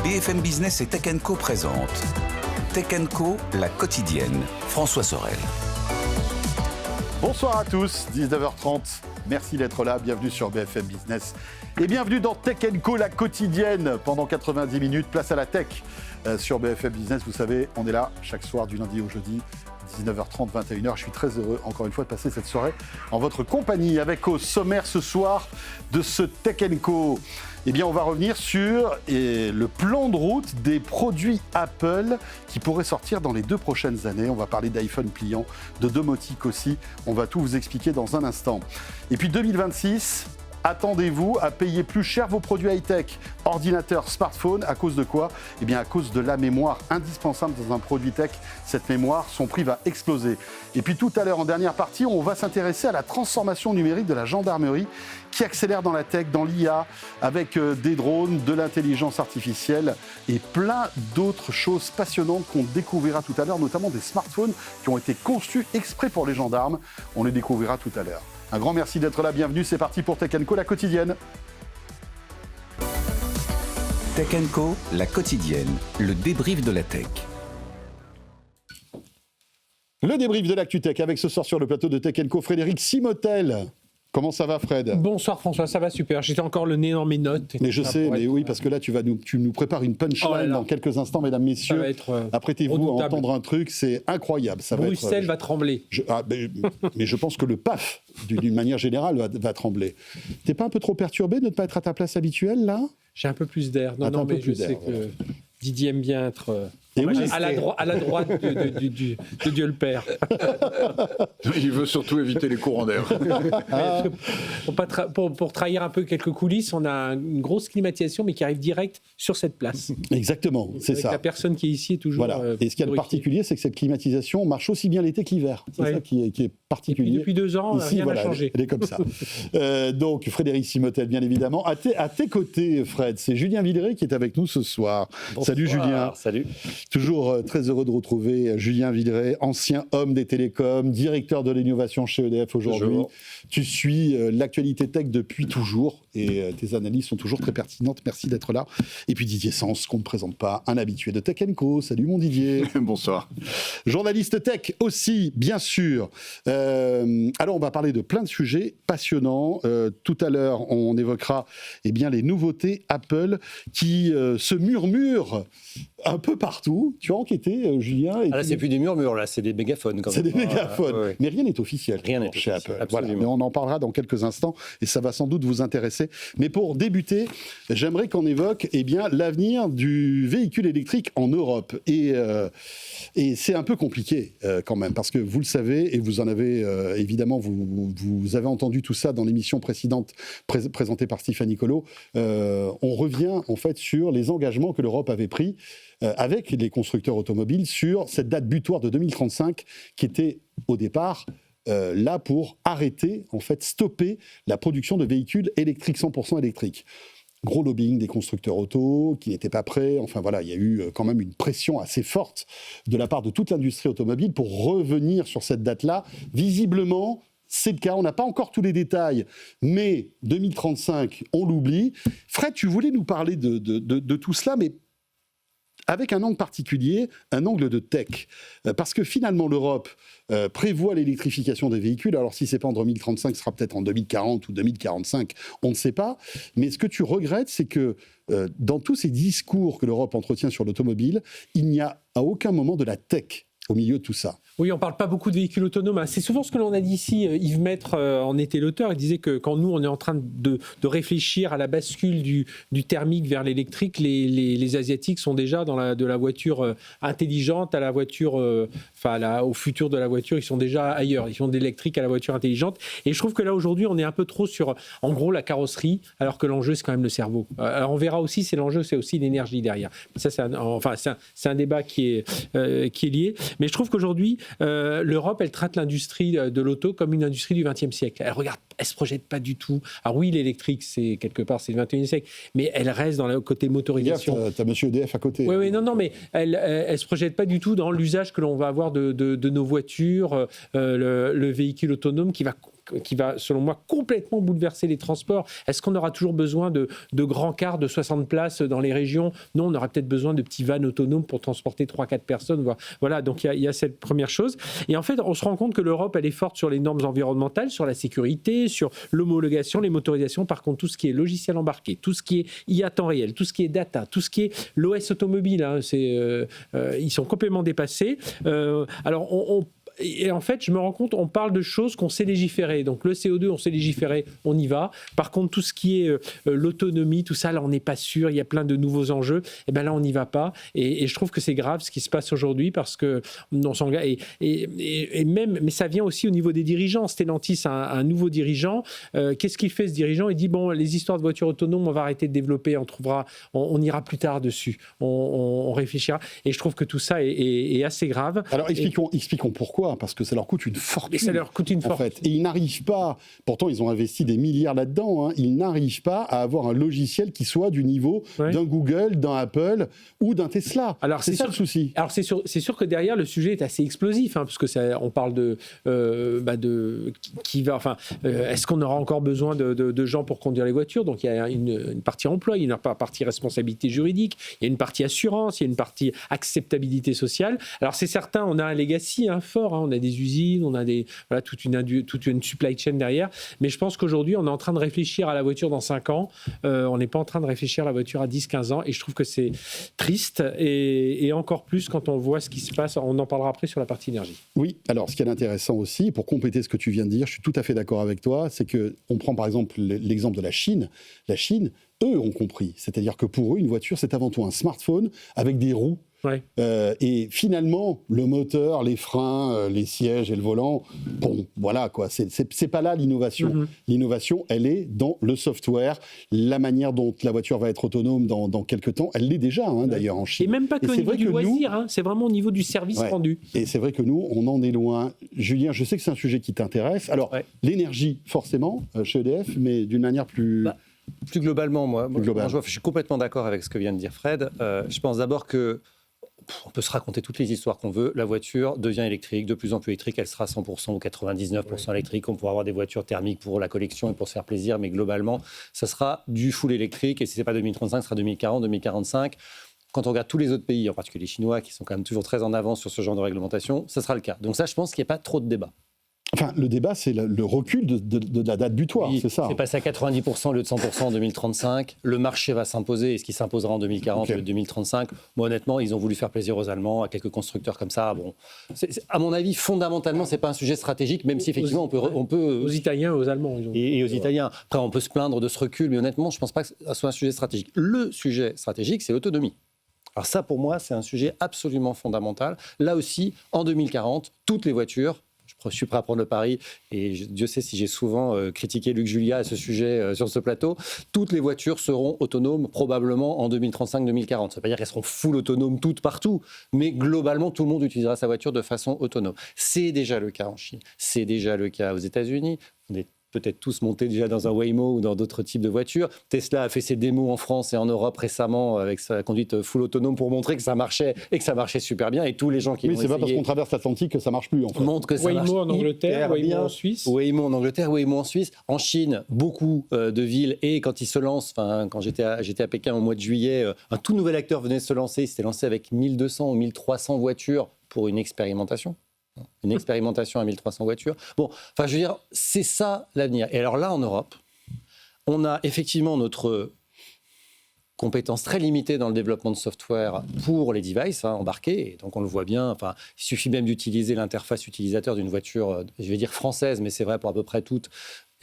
BFM Business et Tech & Co présente Tech & Co, la quotidienne. François Sorel. Bonsoir à tous, 19h30. Merci d'être là, bienvenue sur BFM Business. Et bienvenue dans Tech & Co, la quotidienne. Pendant 90 minutes, place à la tech sur BFM Business. Vous savez, on est là chaque soir du lundi au jeudi. 19h30, 21h. Je suis très heureux, encore une fois, de passer cette soirée en votre compagnie. Avec au sommaire ce soir de ce Tech & Co, eh bien, on va revenir sur le plan de route des produits Apple qui pourraient sortir dans les 2 prochaines années. On va parler d'iPhone pliant, de domotique aussi. On va tout vous expliquer dans un instant. Et puis 2026... attendez-vous à payer plus cher vos produits high-tech, ordinateurs, smartphones, à cause de quoi ? Eh bien, à cause de la mémoire indispensable dans un produit tech. Cette mémoire, son prix va exploser. Et puis tout à l'heure, en dernière partie, on va s'intéresser à la transformation numérique de la gendarmerie qui accélère dans la tech, dans l'IA, avec des drones, de l'intelligence artificielle et plein d'autres choses passionnantes qu'on découvrira tout à l'heure, notamment des smartphones qui ont été conçus exprès pour les gendarmes. On les découvrira tout à l'heure. Un grand merci d'être là, bienvenue, c'est parti pour Tech & Co, la quotidienne. Tech & Co, la quotidienne, le débrief de la tech. Le débrief de l'actu tech avec ce soir sur le plateau de Tech & Co, Frédéric Simotel. Comment ça va, Fred ? Bonsoir François, ça va super. J'étais encore le nez dans mes notes. Mais je sais, mais oui, parce que là, tu nous prépares une punchline dans quelques instants, mesdames, messieurs. Apprêtez-vous à entendre un truc, c'est incroyable. Bruxelles va trembler. Mais je pense que le PAF, d'une manière générale, va trembler. T'es pas un peu trop perturbé de ne pas être à ta place habituelle, là ? J'ai un peu plus d'air. Non, mais je sais que Didier aime bien être... à la droite de Dieu le Père. Il veut surtout éviter les courants d'air. Pour trahir un peu quelques coulisses, on a une grosse climatisation, mais qui arrive direct sur cette place. Exactement, c'est ça. La personne qui est ici est toujours... Voilà. Et ce qu'il y a de particulier, c'est que cette climatisation marche aussi bien l'été que l'hiver. C'est ça qui est particulier. Depuis 2 ans, ici, rien n'a changé. Elle est comme ça. Donc, Frédéric Simotel, bien évidemment. À tes côtés, Fred, c'est Julien Villeray qui est avec nous ce soir. Bonsoir. Salut Julien. Salut. Toujours très heureux de retrouver Julien Villeray, ancien homme des télécoms, directeur de l'innovation chez EDF aujourd'hui. Toujours. Tu suis l'actualité tech depuis toujours et tes analyses sont toujours très pertinentes. Merci d'être là. Et puis Didier Sens, qu'on ne présente pas, un habitué de Tech & Co. Salut mon Didier. Bonsoir. Journaliste tech aussi, bien sûr. Alors on va parler de plein de sujets passionnants. Tout à l'heure, on évoquera bien, les nouveautés Apple qui se murmurent un peu partout. Tu as enquêté, Julien. Là, c'est plus des murmures, là, c'est des mégaphones. C'est des mégaphones. Ouais. Mais rien n'est officiel. Rien n'est chez officiel, Apple. Voilà. Mais on en parlera dans quelques instants et ça va sans doute vous intéresser. Mais pour débuter, j'aimerais qu'on évoque l'avenir du véhicule électrique en Europe. Et c'est un peu compliqué quand même, parce que vous le savez, et vous en avez évidemment, vous avez entendu tout ça dans l'émission précédente présentée par Stéphanie Colo. On revient en fait sur les engagements que l'Europe avait pris avec les constructeurs automobiles sur cette date butoir de 2035 qui était au départ là pour arrêter, en fait stopper la production de véhicules électriques, 100% électriques. Gros lobbying des constructeurs auto qui n'étaient pas prêts. Enfin voilà, il y a eu quand même une pression assez forte de la part de toute l'industrie automobile pour revenir sur cette date-là. Visiblement, c'est le cas. On n'a pas encore tous les détails, mais 2035, on l'oublie. Fred, tu voulais nous parler de tout cela, mais avec un angle particulier, un angle de tech. Parce que finalement, l'Europe prévoit l'électrification des véhicules. Alors, si ce n'est pas en 2035, ce sera peut-être en 2040 ou 2045, on ne sait pas. Mais ce que tu regrettes, c'est que dans tous ces discours que l'Europe entretient sur l'automobile, il n'y a à aucun moment de la tech au milieu de tout ça. Oui, on ne parle pas beaucoup de véhicules autonomes. C'est souvent ce que l'on a dit ici. Yves Maître en était l'auteur. Il disait que quand nous, on est en train de réfléchir à la bascule du thermique vers l'électrique, les Asiatiques sont déjà de la voiture intelligente à la voiture, au futur de la voiture, ils sont déjà ailleurs. Ils sont d'électrique à la voiture intelligente. Et je trouve que là, aujourd'hui, on est un peu trop sur, en gros, la carrosserie, alors que l'enjeu, c'est quand même le cerveau. Alors, on verra aussi, l'enjeu, c'est aussi l'énergie derrière. Ça, c'est un débat qui est lié. Mais je trouve qu'aujourd'hui, l'Europe, elle traite l'industrie de l'auto comme une industrie du XXe siècle. Elle ne se projette pas du tout. Alors oui, l'électrique, c'est quelque part, c'est le XXIe siècle, mais elle reste dans le côté motorisation. Tu as monsieur EDF à côté. Oui, non, mais elle ne se projette pas du tout dans l'usage que l'on va avoir de nos voitures, le véhicule autonome qui va qui va, selon moi, complètement bouleverser les transports. Est-ce qu'on aura toujours besoin de grands cars de 60 places dans les régions ? Non, on aura peut-être besoin de petits vans autonomes pour transporter 3-4 personnes. Voilà, donc il y a cette première chose. Et en fait, on se rend compte que l'Europe, elle est forte sur les normes environnementales, sur la sécurité, sur l'homologation, les motorisations. Par contre, tout ce qui est logiciel embarqué, tout ce qui est IA temps réel, tout ce qui est data, tout ce qui est l'OS automobile, ils sont complètement dépassés. Et en fait, je me rends compte, on parle de choses qu'on sait légiférer. Donc le CO2, on sait légiférer, on y va. Par contre, tout ce qui est l'autonomie, tout ça, là, on n'est pas sûr. Il y a plein de nouveaux enjeux. Et bien là, on n'y va pas. Et je trouve que c'est grave ce qui se passe aujourd'hui parce que on s'engage. Et même, mais ça vient aussi au niveau des dirigeants. Stellantis a un nouveau dirigeant. Qu'est-ce qu'il fait, ce dirigeant ? Il dit bon, les histoires de voitures autonomes, on va arrêter de développer. On ira plus tard dessus. On réfléchira. Et je trouve que tout ça est assez grave. Alors expliquons pourquoi. Parce que ça leur coûte une fortune. Et ça leur coûte une fortune. En fait. Et ils n'arrivent pas, pourtant ils ont investi des milliards là-dedans, ils n'arrivent pas à avoir un logiciel qui soit du niveau d'un Google, d'un Apple ou d'un Tesla. Alors, c'est ça le souci. Alors c'est sûr que derrière le sujet est assez explosif, parce que on parle est-ce qu'on aura encore besoin de gens pour conduire les voitures ? Donc il y a une partie emploi, il y a une partie responsabilité juridique, il y a une partie assurance, il y a une partie acceptabilité sociale. Alors c'est certain, on a un legacy fort. On a des usines, on a toute une supply chain derrière. Mais je pense qu'aujourd'hui, on est en train de réfléchir à la voiture dans 5 ans. On n'est pas en train de réfléchir à la voiture à 10-15 ans. Et je trouve que c'est triste. Et encore plus quand on voit ce qui se passe. On en parlera après sur la partie énergie. Oui, alors ce qui est intéressant aussi, pour compléter ce que tu viens de dire, je suis tout à fait d'accord avec toi, c'est qu'on prend par exemple l'exemple de la Chine. La Chine, eux ont compris. C'est-à-dire que pour eux, une voiture, c'est avant tout un smartphone avec des roues. Ouais. Et finalement, le moteur, les freins, les sièges et le volant, bon, voilà quoi, c'est pas là l'innovation. Mm-hmm. L'innovation, elle est dans le software, la manière dont la voiture va être autonome dans quelques temps, elle l'est déjà d'ailleurs en Chine. Et même pas qu'au niveau du loisir, c'est vraiment au niveau du service rendu. Et c'est vrai que nous, on en est loin. Julien, je sais que c'est un sujet qui t'intéresse. Alors, l'énergie, forcément, chez EDF, mais d'une manière plus... Plus globalement, moi je suis complètement d'accord avec ce que vient de dire Fred. Je pense d'abord que on peut se raconter toutes les histoires qu'on veut. La voiture devient électrique, de plus en plus électrique. Elle sera 100% ou 99% électrique. On pourra avoir des voitures thermiques pour la collection et pour se faire plaisir. Mais globalement, ça sera du full électrique. Et si ce n'est pas 2035, ce sera 2040, 2045. Quand on regarde tous les autres pays, en particulier les Chinois, qui sont quand même toujours très en avance sur ce genre de réglementation, ça sera le cas. Donc ça, je pense qu'il n'y a pas trop de débat. Enfin, le débat, c'est le recul de la date butoir, c'est ça. C'est passé à 90% au lieu de 100% en 2035. Le marché va s'imposer, et ce qui s'imposera en 2040 au lieu de 2035. Moi, honnêtement, ils ont voulu faire plaisir aux Allemands, à quelques constructeurs comme ça. Bon, à mon avis, fondamentalement, c'est pas un sujet stratégique, même si effectivement, on peut aux Italiens, aux Allemands. Et aux Italiens. Après, on peut se plaindre de ce recul, mais honnêtement, je pense pas que ce soit un sujet stratégique. Le sujet stratégique, c'est l'autonomie. Alors ça, pour moi, c'est un sujet absolument fondamental. Là aussi, en 2040, toutes les voitures... Je suis prêt à prendre le pari, et Dieu sait si j'ai souvent critiqué Luc Julia à ce sujet sur ce plateau, toutes les voitures seront autonomes probablement en 2035-2040. Ça ne veut pas dire qu'elles seront full autonomes toutes partout, mais globalement, tout le monde utilisera sa voiture de façon autonome. C'est déjà le cas en Chine, c'est déjà le cas aux États-Unis. On est peut-être tous montés déjà dans un Waymo ou dans d'autres types de voitures. Tesla a fait ses démos en France et en Europe récemment avec sa conduite full autonome pour montrer que ça marchait et que ça marchait super bien. Et tous les gens qui l'ont essayé... Oui, c'est pas parce qu'on traverse l'Atlantique que ça marche plus, en fait. Montrent que ça marche Waymo en Angleterre, Waymo en Suisse. Waymo en Angleterre, Waymo en Suisse. En Chine, beaucoup de villes. Et quand ils se lancent, quand j'étais à Pékin au mois de juillet, un tout nouvel acteur venait de se lancer. Il s'était lancé avec 1200 ou 1300 voitures pour une expérimentation. Une expérimentation à 1300 voitures. Bon, enfin, je veux dire, c'est ça l'avenir. Et alors là, en Europe, on a effectivement notre compétence très limitée dans le développement de software pour les devices embarqués. Et donc, on le voit bien. Enfin, il suffit même d'utiliser l'interface utilisateur d'une voiture, je vais dire française, mais c'est vrai pour à peu près toutes.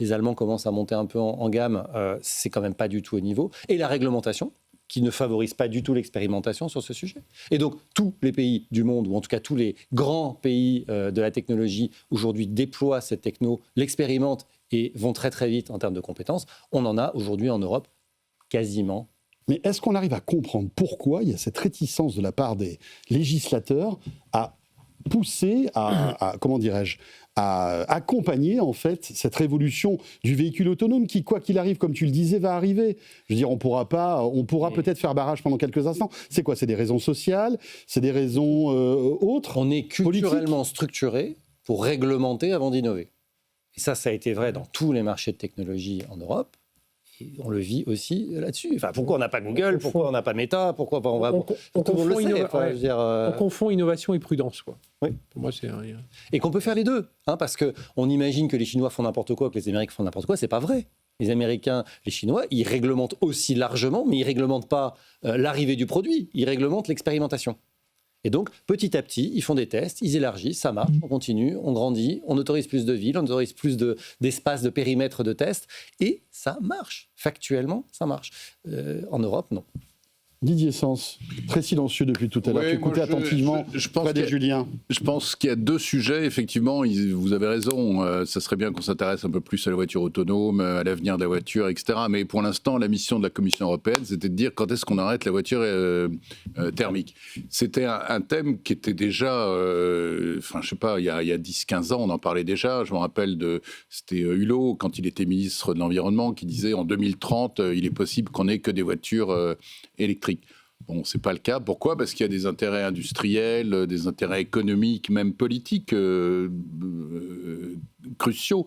Les Allemands commencent à monter un peu en gamme. C'est quand même pas du tout au niveau. Et la réglementation, qui ne favorise pas du tout l'expérimentation sur ce sujet. Et donc, tous les pays du monde, ou en tout cas tous les grands pays de la technologie, aujourd'hui déploient cette techno, l'expérimentent et vont très très vite en termes de compétences. On en a aujourd'hui en Europe quasiment. Mais est-ce qu'on arrive à comprendre pourquoi il y a cette réticence de la part des législateurs à pousser, comment dirais-je, à accompagner en fait cette révolution du véhicule autonome qui, quoi qu'il arrive, comme tu le disais, va arriver. Je veux dire, on pourra peut-être faire barrage pendant quelques instants. C'est quoi ? C'est des raisons sociales ? C'est des raisons autres ? On est culturellement structuré pour réglementer avant d'innover. Et ça a été vrai dans tous les marchés de technologie en Europe. Et on le vit aussi là-dessus. Enfin, pourquoi on n'a pas Google, pourquoi on n'a pas Meta, pourquoi on va... On tout le monde le sait. on confond innovation et prudence, quoi. Oui. Pour moi, c'est rien. Et qu'on peut faire les deux, parce qu'on imagine que les Chinois font n'importe quoi, que les Américains font n'importe quoi. C'est pas vrai. Les Américains, les Chinois, ils réglementent aussi largement, mais ils réglementent pas l'arrivée du produit, ils réglementent l'expérimentation. Et donc, petit à petit, ils font des tests, ils élargissent, ça marche, on continue, on grandit, on autorise plus de villes, on autorise plus d'espaces, de périmètres de tests, et ça marche. Factuellement, ça marche. En Europe, non. Didier Sens, très silencieux depuis tout à l'heure. Oui, tu écoutais attentivement Fred et Julien. Je pense qu'il y a deux sujets, effectivement, vous avez raison, ça serait bien qu'on s'intéresse un peu plus à la voiture autonome, à l'avenir de la voiture, etc. Mais pour l'instant, la mission de la Commission européenne, c'était de dire quand est-ce qu'on arrête la voiture thermique. C'était un thème qui était déjà, je sais pas, il y a 10-15 ans, on en parlait déjà. Je me rappelle c'était Hulot, quand il était ministre de l'Environnement, qui disait en 2030, il est possible qu'on ait que des voitures électriques. Bon, c'est pas le cas. Pourquoi ? Parce qu'il y a des intérêts industriels, des intérêts économiques, même politiques cruciaux.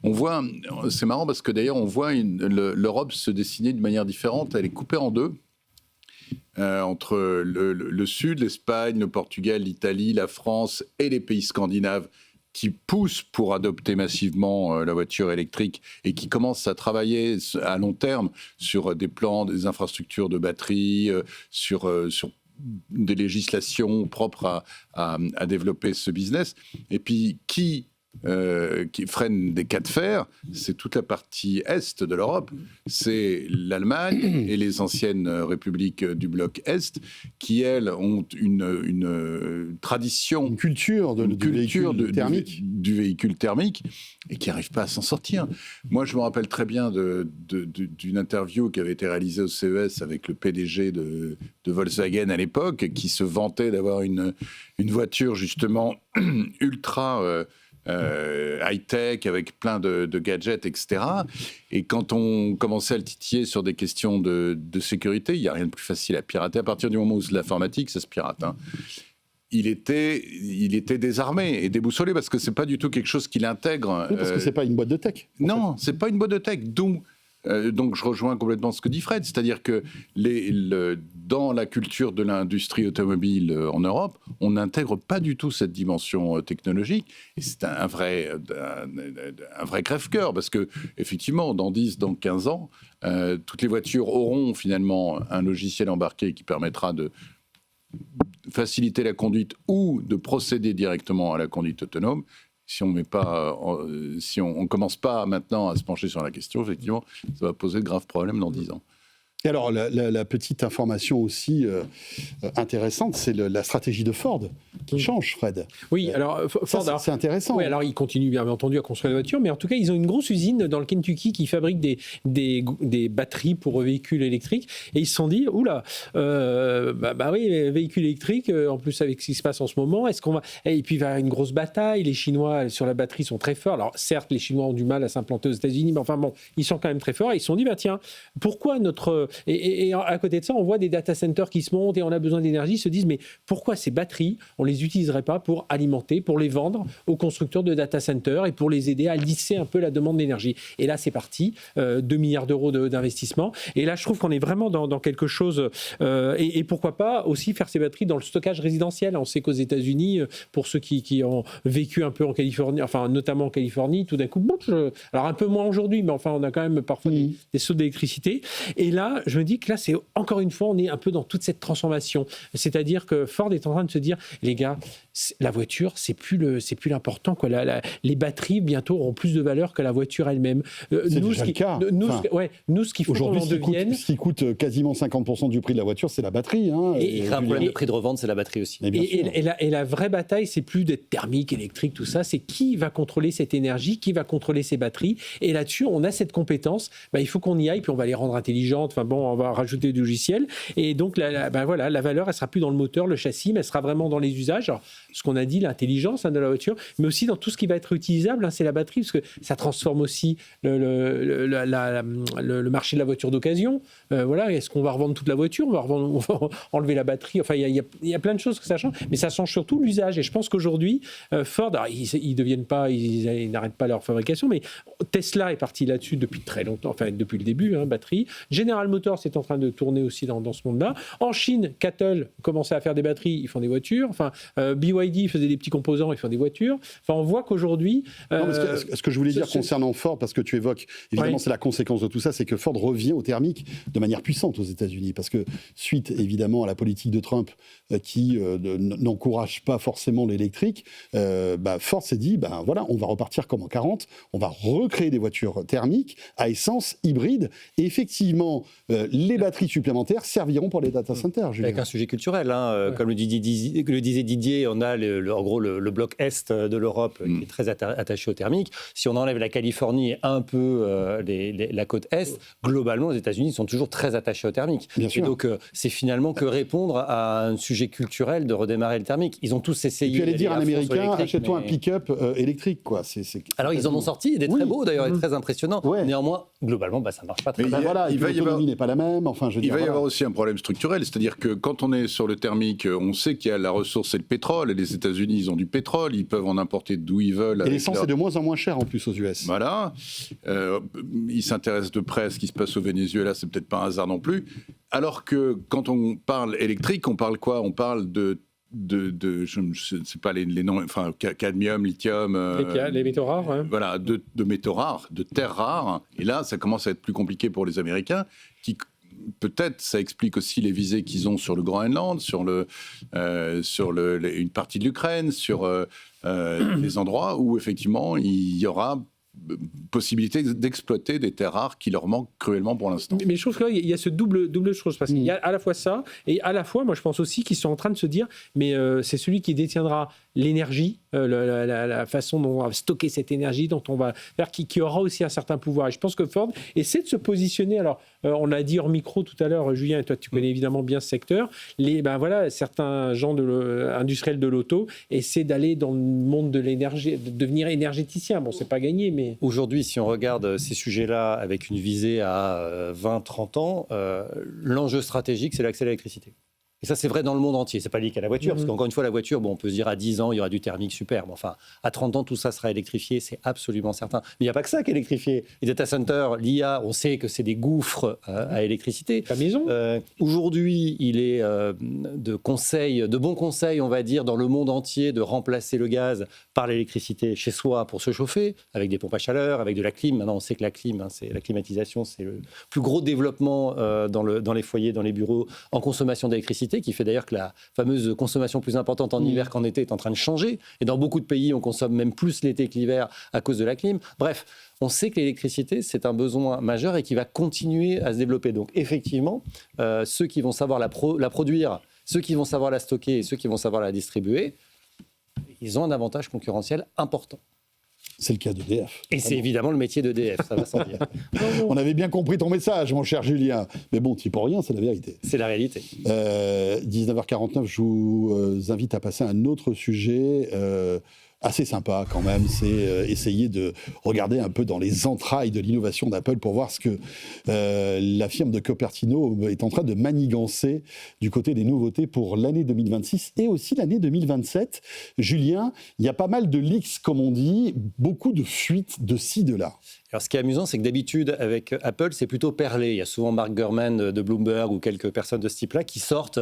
On voit, c'est marrant parce que d'ailleurs on voit l'Europe se dessiner de manière différente. Elle est coupée en deux. Entre le Sud, l'Espagne, le Portugal, l'Italie, la France et les pays scandinaves qui poussent pour adopter massivement la voiture électrique et qui commencent à travailler à long terme sur des plans, des infrastructures de batterie, sur des législations propres à développer ce business. Et puis, qui freine des cas de fer, c'est toute la partie est de l'Europe. C'est l'Allemagne et les anciennes républiques du bloc Est qui, elles, ont une tradition... Une culture du véhicule thermique et qui n'arrivent pas à s'en sortir. Moi, je me rappelle très bien d'une interview qui avait été réalisée au CES avec le PDG de Volkswagen à l'époque, qui se vantait d'avoir une voiture justement ultra... high-tech, avec plein de gadgets, etc. Et quand on commençait à le titiller sur des questions de sécurité, il n'y a rien de plus facile à pirater. À partir du moment où c'est de l'informatique, ça se pirate. Il était désarmé et déboussolé parce que c'est pas du tout quelque chose qu'il intègre. Oui, parce que c'est pas une boîte de tech. Non, c'est pas une boîte de tech. Donc je rejoins complètement ce que dit Fred, c'est-à-dire que dans la culture de l'industrie automobile en Europe, on n'intègre pas du tout cette dimension technologique, et c'est un vrai crève-cœur, parce que effectivement, dans 10, dans 15 ans, toutes les voitures auront finalement un logiciel embarqué qui permettra de faciliter la conduite ou de procéder directement à la conduite autonome. Si on ne commence pas maintenant à se pencher sur la question, effectivement, ça va poser de graves problèmes dans 10 ans. Et alors, la petite information aussi intéressante, c'est la stratégie de Ford qui change, Fred. Oui, alors Ford, c'est intéressant. Oui, alors ils continuent bien entendu à construire des voitures, mais en tout cas, ils ont une grosse usine dans le Kentucky qui fabrique des batteries pour véhicules électriques. Et ils se sont dit, oula, oui, véhicules électriques, en plus avec ce qui se passe en ce moment, est-ce qu'on va... Et puis il va y avoir une grosse bataille. Les Chinois sur la batterie sont très forts. Alors certes, les Chinois ont du mal à s'implanter aux États-Unis, mais enfin bon, ils sont quand même très forts. Et ils se sont dit, tiens, pourquoi notre... Et à côté de ça, on voit des data centers qui se montent et on a besoin d'énergie. Ils se disent, mais pourquoi ces batteries, on les utiliserait pas pour alimenter, pour les vendre aux constructeurs de data centers et pour les aider à lisser un peu la demande d'énergie. Et là, c'est parti, 2 milliards d'euros d'investissement. Et là, je trouve qu'on est vraiment dans quelque chose. Et pourquoi pas aussi faire ces batteries dans le stockage résidentiel. On sait qu'aux États-Unis, pour ceux qui ont vécu un peu en Californie, enfin notamment en Californie, tout d'un coup, alors un peu moins aujourd'hui, mais enfin, on a quand même parfois des sauts d'électricité. Et là, je me dis que là, c'est encore une fois, on est un peu dans toute cette transformation. C'est-à-dire que Ford est en train de se dire, les gars, la voiture, c'est plus l'important, quoi. Les batteries bientôt auront plus de valeur que la voiture elle-même. C'est déjà le cas. Nous, ce qu'il faut qu'on en devienne... Ce qui coûte quasiment 50% du prix de la voiture, c'est la batterie. Et un problème de prix de revente, c'est la batterie aussi. Et la vraie bataille, c'est plus d'être thermique, électrique, tout ça. C'est qui va contrôler cette énergie, qui va contrôler ces batteries. Et là-dessus, on a cette compétence. Il faut qu'on y aille, puis on va les rendre intelligentes. Enfin on va rajouter du logiciel. Et donc, la valeur, elle sera plus dans le moteur, le châssis, mais elle sera vraiment dans les usages. Alors, ce qu'on a dit, l'intelligence de la voiture, mais aussi dans tout ce qui va être utilisable, c'est la batterie, parce que ça transforme aussi le marché de la voiture d'occasion. Est-ce qu'on va revendre toute la voiture, on va enlever la batterie. Enfin, il y a plein de choses que ça change, mais ça change surtout l'usage. Et je pense qu'aujourd'hui, Ford, ils n'arrêtent pas leur fabrication, mais Tesla est parti là-dessus depuis très longtemps, enfin depuis le début, batterie. General Motors est en train de tourner aussi dans ce monde-là. En Chine, Cattle commençait à faire des batteries, ils font des voitures. Enfin, BYD faisait des petits composants, ils font des voitures. Enfin, on voit qu'aujourd'hui... ce que je voulais dire concernant Ford, parce que tu évoques, évidemment, c'est la conséquence de tout ça, c'est que Ford revient au thermique de manière puissante aux États-Unis, parce que suite, évidemment, à la politique de Trump qui n'encourage pas forcément l'électrique, Ford s'est dit, on va repartir comme en 40, on va recréer des voitures thermiques à essence hybride, et effectivement, les batteries supplémentaires serviront pour les data centers. Julien. Avec un sujet culturel, comme le disait Didier, on a en gros le bloc Est de l'Europe qui est très attaché au thermique. Si on enlève la Californie et un peu la côte Est, globalement, les États-Unis sont toujours très attachés au thermique. Bien sûr. Et donc, c'est finalement que répondre à un sujet culturel de redémarrer le thermique. Ils ont tous essayé. Et puis aller dire à un Américain, achète-toi un pick-up électrique, quoi. Alors, ils en ont sorti des très beaux, d'ailleurs, et très impressionnants. Ouais. Néanmoins, globalement, ça ne marche pas très bien. L'autonomie n'est pas la même. Il va y avoir aussi un problème structurel, c'est-à-dire que quand on est sur le thermique, on sait qu'il y a la ressource, c'est le pétrole, et les États-Unis, ils ont du pétrole, ils peuvent en importer d'où ils veulent. Et l'essence est de moins en moins chère en plus aux US. Voilà. Ils s'intéressent de près à ce qui se passe au Venezuela, c'est peut-être pas un hasard non plus. Alors que quand on parle électrique, on parle quoi ? On parle je ne sais pas les noms, enfin cadmium, lithium, les métaux rares, hein. Voilà, de métaux rares, de terres rares. Et là, ça commence à être plus compliqué pour les Américains, qui peut-être ça explique aussi les visées qu'ils ont sur le Groenland, sur une partie de l'Ukraine, sur les endroits où effectivement il y aura possibilité d'exploiter des terres rares qui leur manquent cruellement pour l'instant. Mais je trouve qu'il y a ce double chose, parce qu'il y a à la fois ça, et à la fois, moi je pense aussi qu'ils sont en train de se dire, mais c'est celui qui détiendra l'énergie, la façon dont on va stocker cette énergie, dont on va faire, qui aura aussi un certain pouvoir. Et je pense que Ford essaie de se positionner. Alors, on l'a dit hors micro tout à l'heure, Julien, et toi tu connais évidemment bien ce secteur. Certains gens industriels de l'auto essaient d'aller dans le monde de l'énergie, de devenir énergéticien. Bon, c'est pas gagné, mais... Aujourd'hui, si on regarde ces sujets-là avec une visée à 20-30 ans, l'enjeu stratégique, c'est l'accès à l'électricité. Et ça, c'est vrai dans le monde entier. C'est pas lié qu'à la voiture, parce qu'encore une fois, la voiture, on peut se dire à 10 ans, il y aura du thermique, super. Mais enfin, à 30 ans, tout ça sera électrifié, c'est absolument certain. Mais il n'y a pas que ça qui est électrifié. Les data centers, l'IA, on sait que c'est des gouffres à électricité. La maison. Aujourd'hui, il est de bons conseils, on va dire, dans le monde entier, de remplacer le gaz par l'électricité chez soi pour se chauffer, avec des pompes à chaleur, avec de la clim. Maintenant, on sait que la climatisation, c'est le plus gros développement dans les foyers, dans les bureaux, en consommation d'électricité, qui fait d'ailleurs que la fameuse consommation plus importante en hiver qu'en été est en train de changer. Et dans beaucoup de pays, on consomme même plus l'été que l'hiver à cause de la clim. Bref, on sait que l'électricité, c'est un besoin majeur et qui va continuer à se développer. Donc effectivement, ceux qui vont savoir la produire, ceux qui vont savoir la stocker et ceux qui vont savoir la distribuer, ils ont un avantage concurrentiel important. C'est le cas d'EDF. Et c'est évidemment le métier d'EDF, ça va sans dire. On avait bien compris ton message, mon cher Julien. Mais bon, tu n'y pour rien, c'est la vérité. C'est la réalité. 19h49, je vous invite à passer à un autre sujet assez sympa quand même, c'est essayer de regarder un peu dans les entrailles de l'innovation d'Apple pour voir ce que la firme de Cupertino est en train de manigancer du côté des nouveautés pour l'année 2026 et aussi l'année 2027. Julien, il y a pas mal de leaks, comme on dit, beaucoup de fuites de ci, de là. Alors, ce qui est amusant, c'est que d'habitude, avec Apple, c'est plutôt perlé. Il y a souvent Mark Gurman de Bloomberg ou quelques personnes de ce type-là qui sortent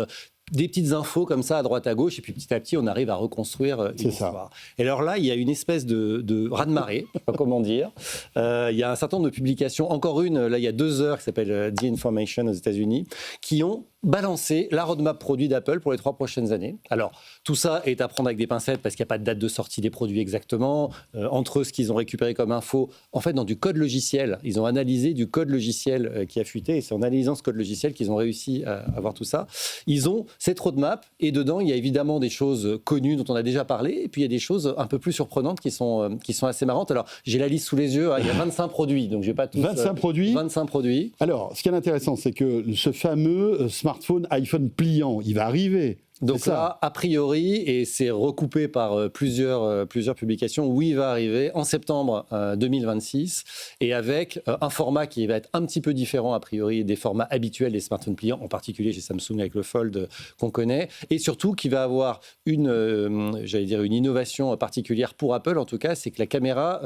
des petites infos comme ça à droite à gauche, et puis petit à petit, on arrive à reconstruire une histoire. Et alors là, il y a une espèce de raz-de-marée, je sais pas comment dire. Il y a un certain nombre de publications, encore une, là, il y a 2 heures, qui s'appelle The Information aux États-Unis, qui ont balancer la roadmap produit d'Apple pour les 3 prochaines années. Alors, tout ça est à prendre avec des pincettes parce qu'il n'y a pas de date de sortie des produits exactement. Entre ce qu'ils ont récupéré comme info, en fait, dans du code logiciel, ils ont analysé du code logiciel qui a fuité et c'est en analysant ce code logiciel qu'ils ont réussi à avoir tout ça. Ils ont cette roadmap et dedans, il y a évidemment des choses connues dont on a déjà parlé et puis il y a des choses un peu plus surprenantes qui sont assez marrantes. Alors, j'ai la liste sous les yeux, hein, il y a 25 produits, donc je vais pas tous... 25 produits 25 produits. Alors, ce qui est intéressant, c'est que ce fameux smartphone iPhone pliant, il va arriver. Donc là, a priori, et c'est recoupé par plusieurs publications, oui, il va arriver en septembre 2026, et avec un format qui va être un petit peu différent, a priori, des formats habituels des smartphones pliants, en particulier chez Samsung avec le Fold qu'on connaît, et surtout qui va avoir une innovation particulière pour Apple, en tout cas, c'est que la caméra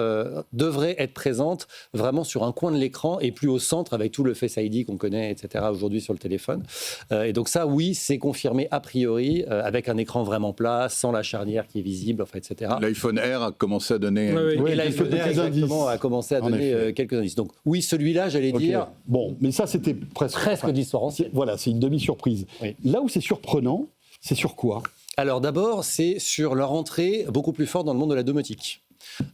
devrait être présente vraiment sur un coin de l'écran et plus au centre avec tout le Face ID qu'on connaît, etc., aujourd'hui sur le téléphone. Et donc ça, oui, c'est confirmé a priori, avec un écran vraiment plat, sans la charnière qui est visible, enfin, etc. L'iPhone Air a commencé à donner... Et l'iPhone Air, exactement, a commencé à donner quelques indices. Donc oui, celui-là, j'allais dire... Bon, mais ça, c'était presque de l'histoire ancienne. Voilà, c'est une demi-surprise. Oui. Là où c'est surprenant, c'est sur quoi ? Alors d'abord, c'est sur leur entrée beaucoup plus forte dans le monde de la domotique.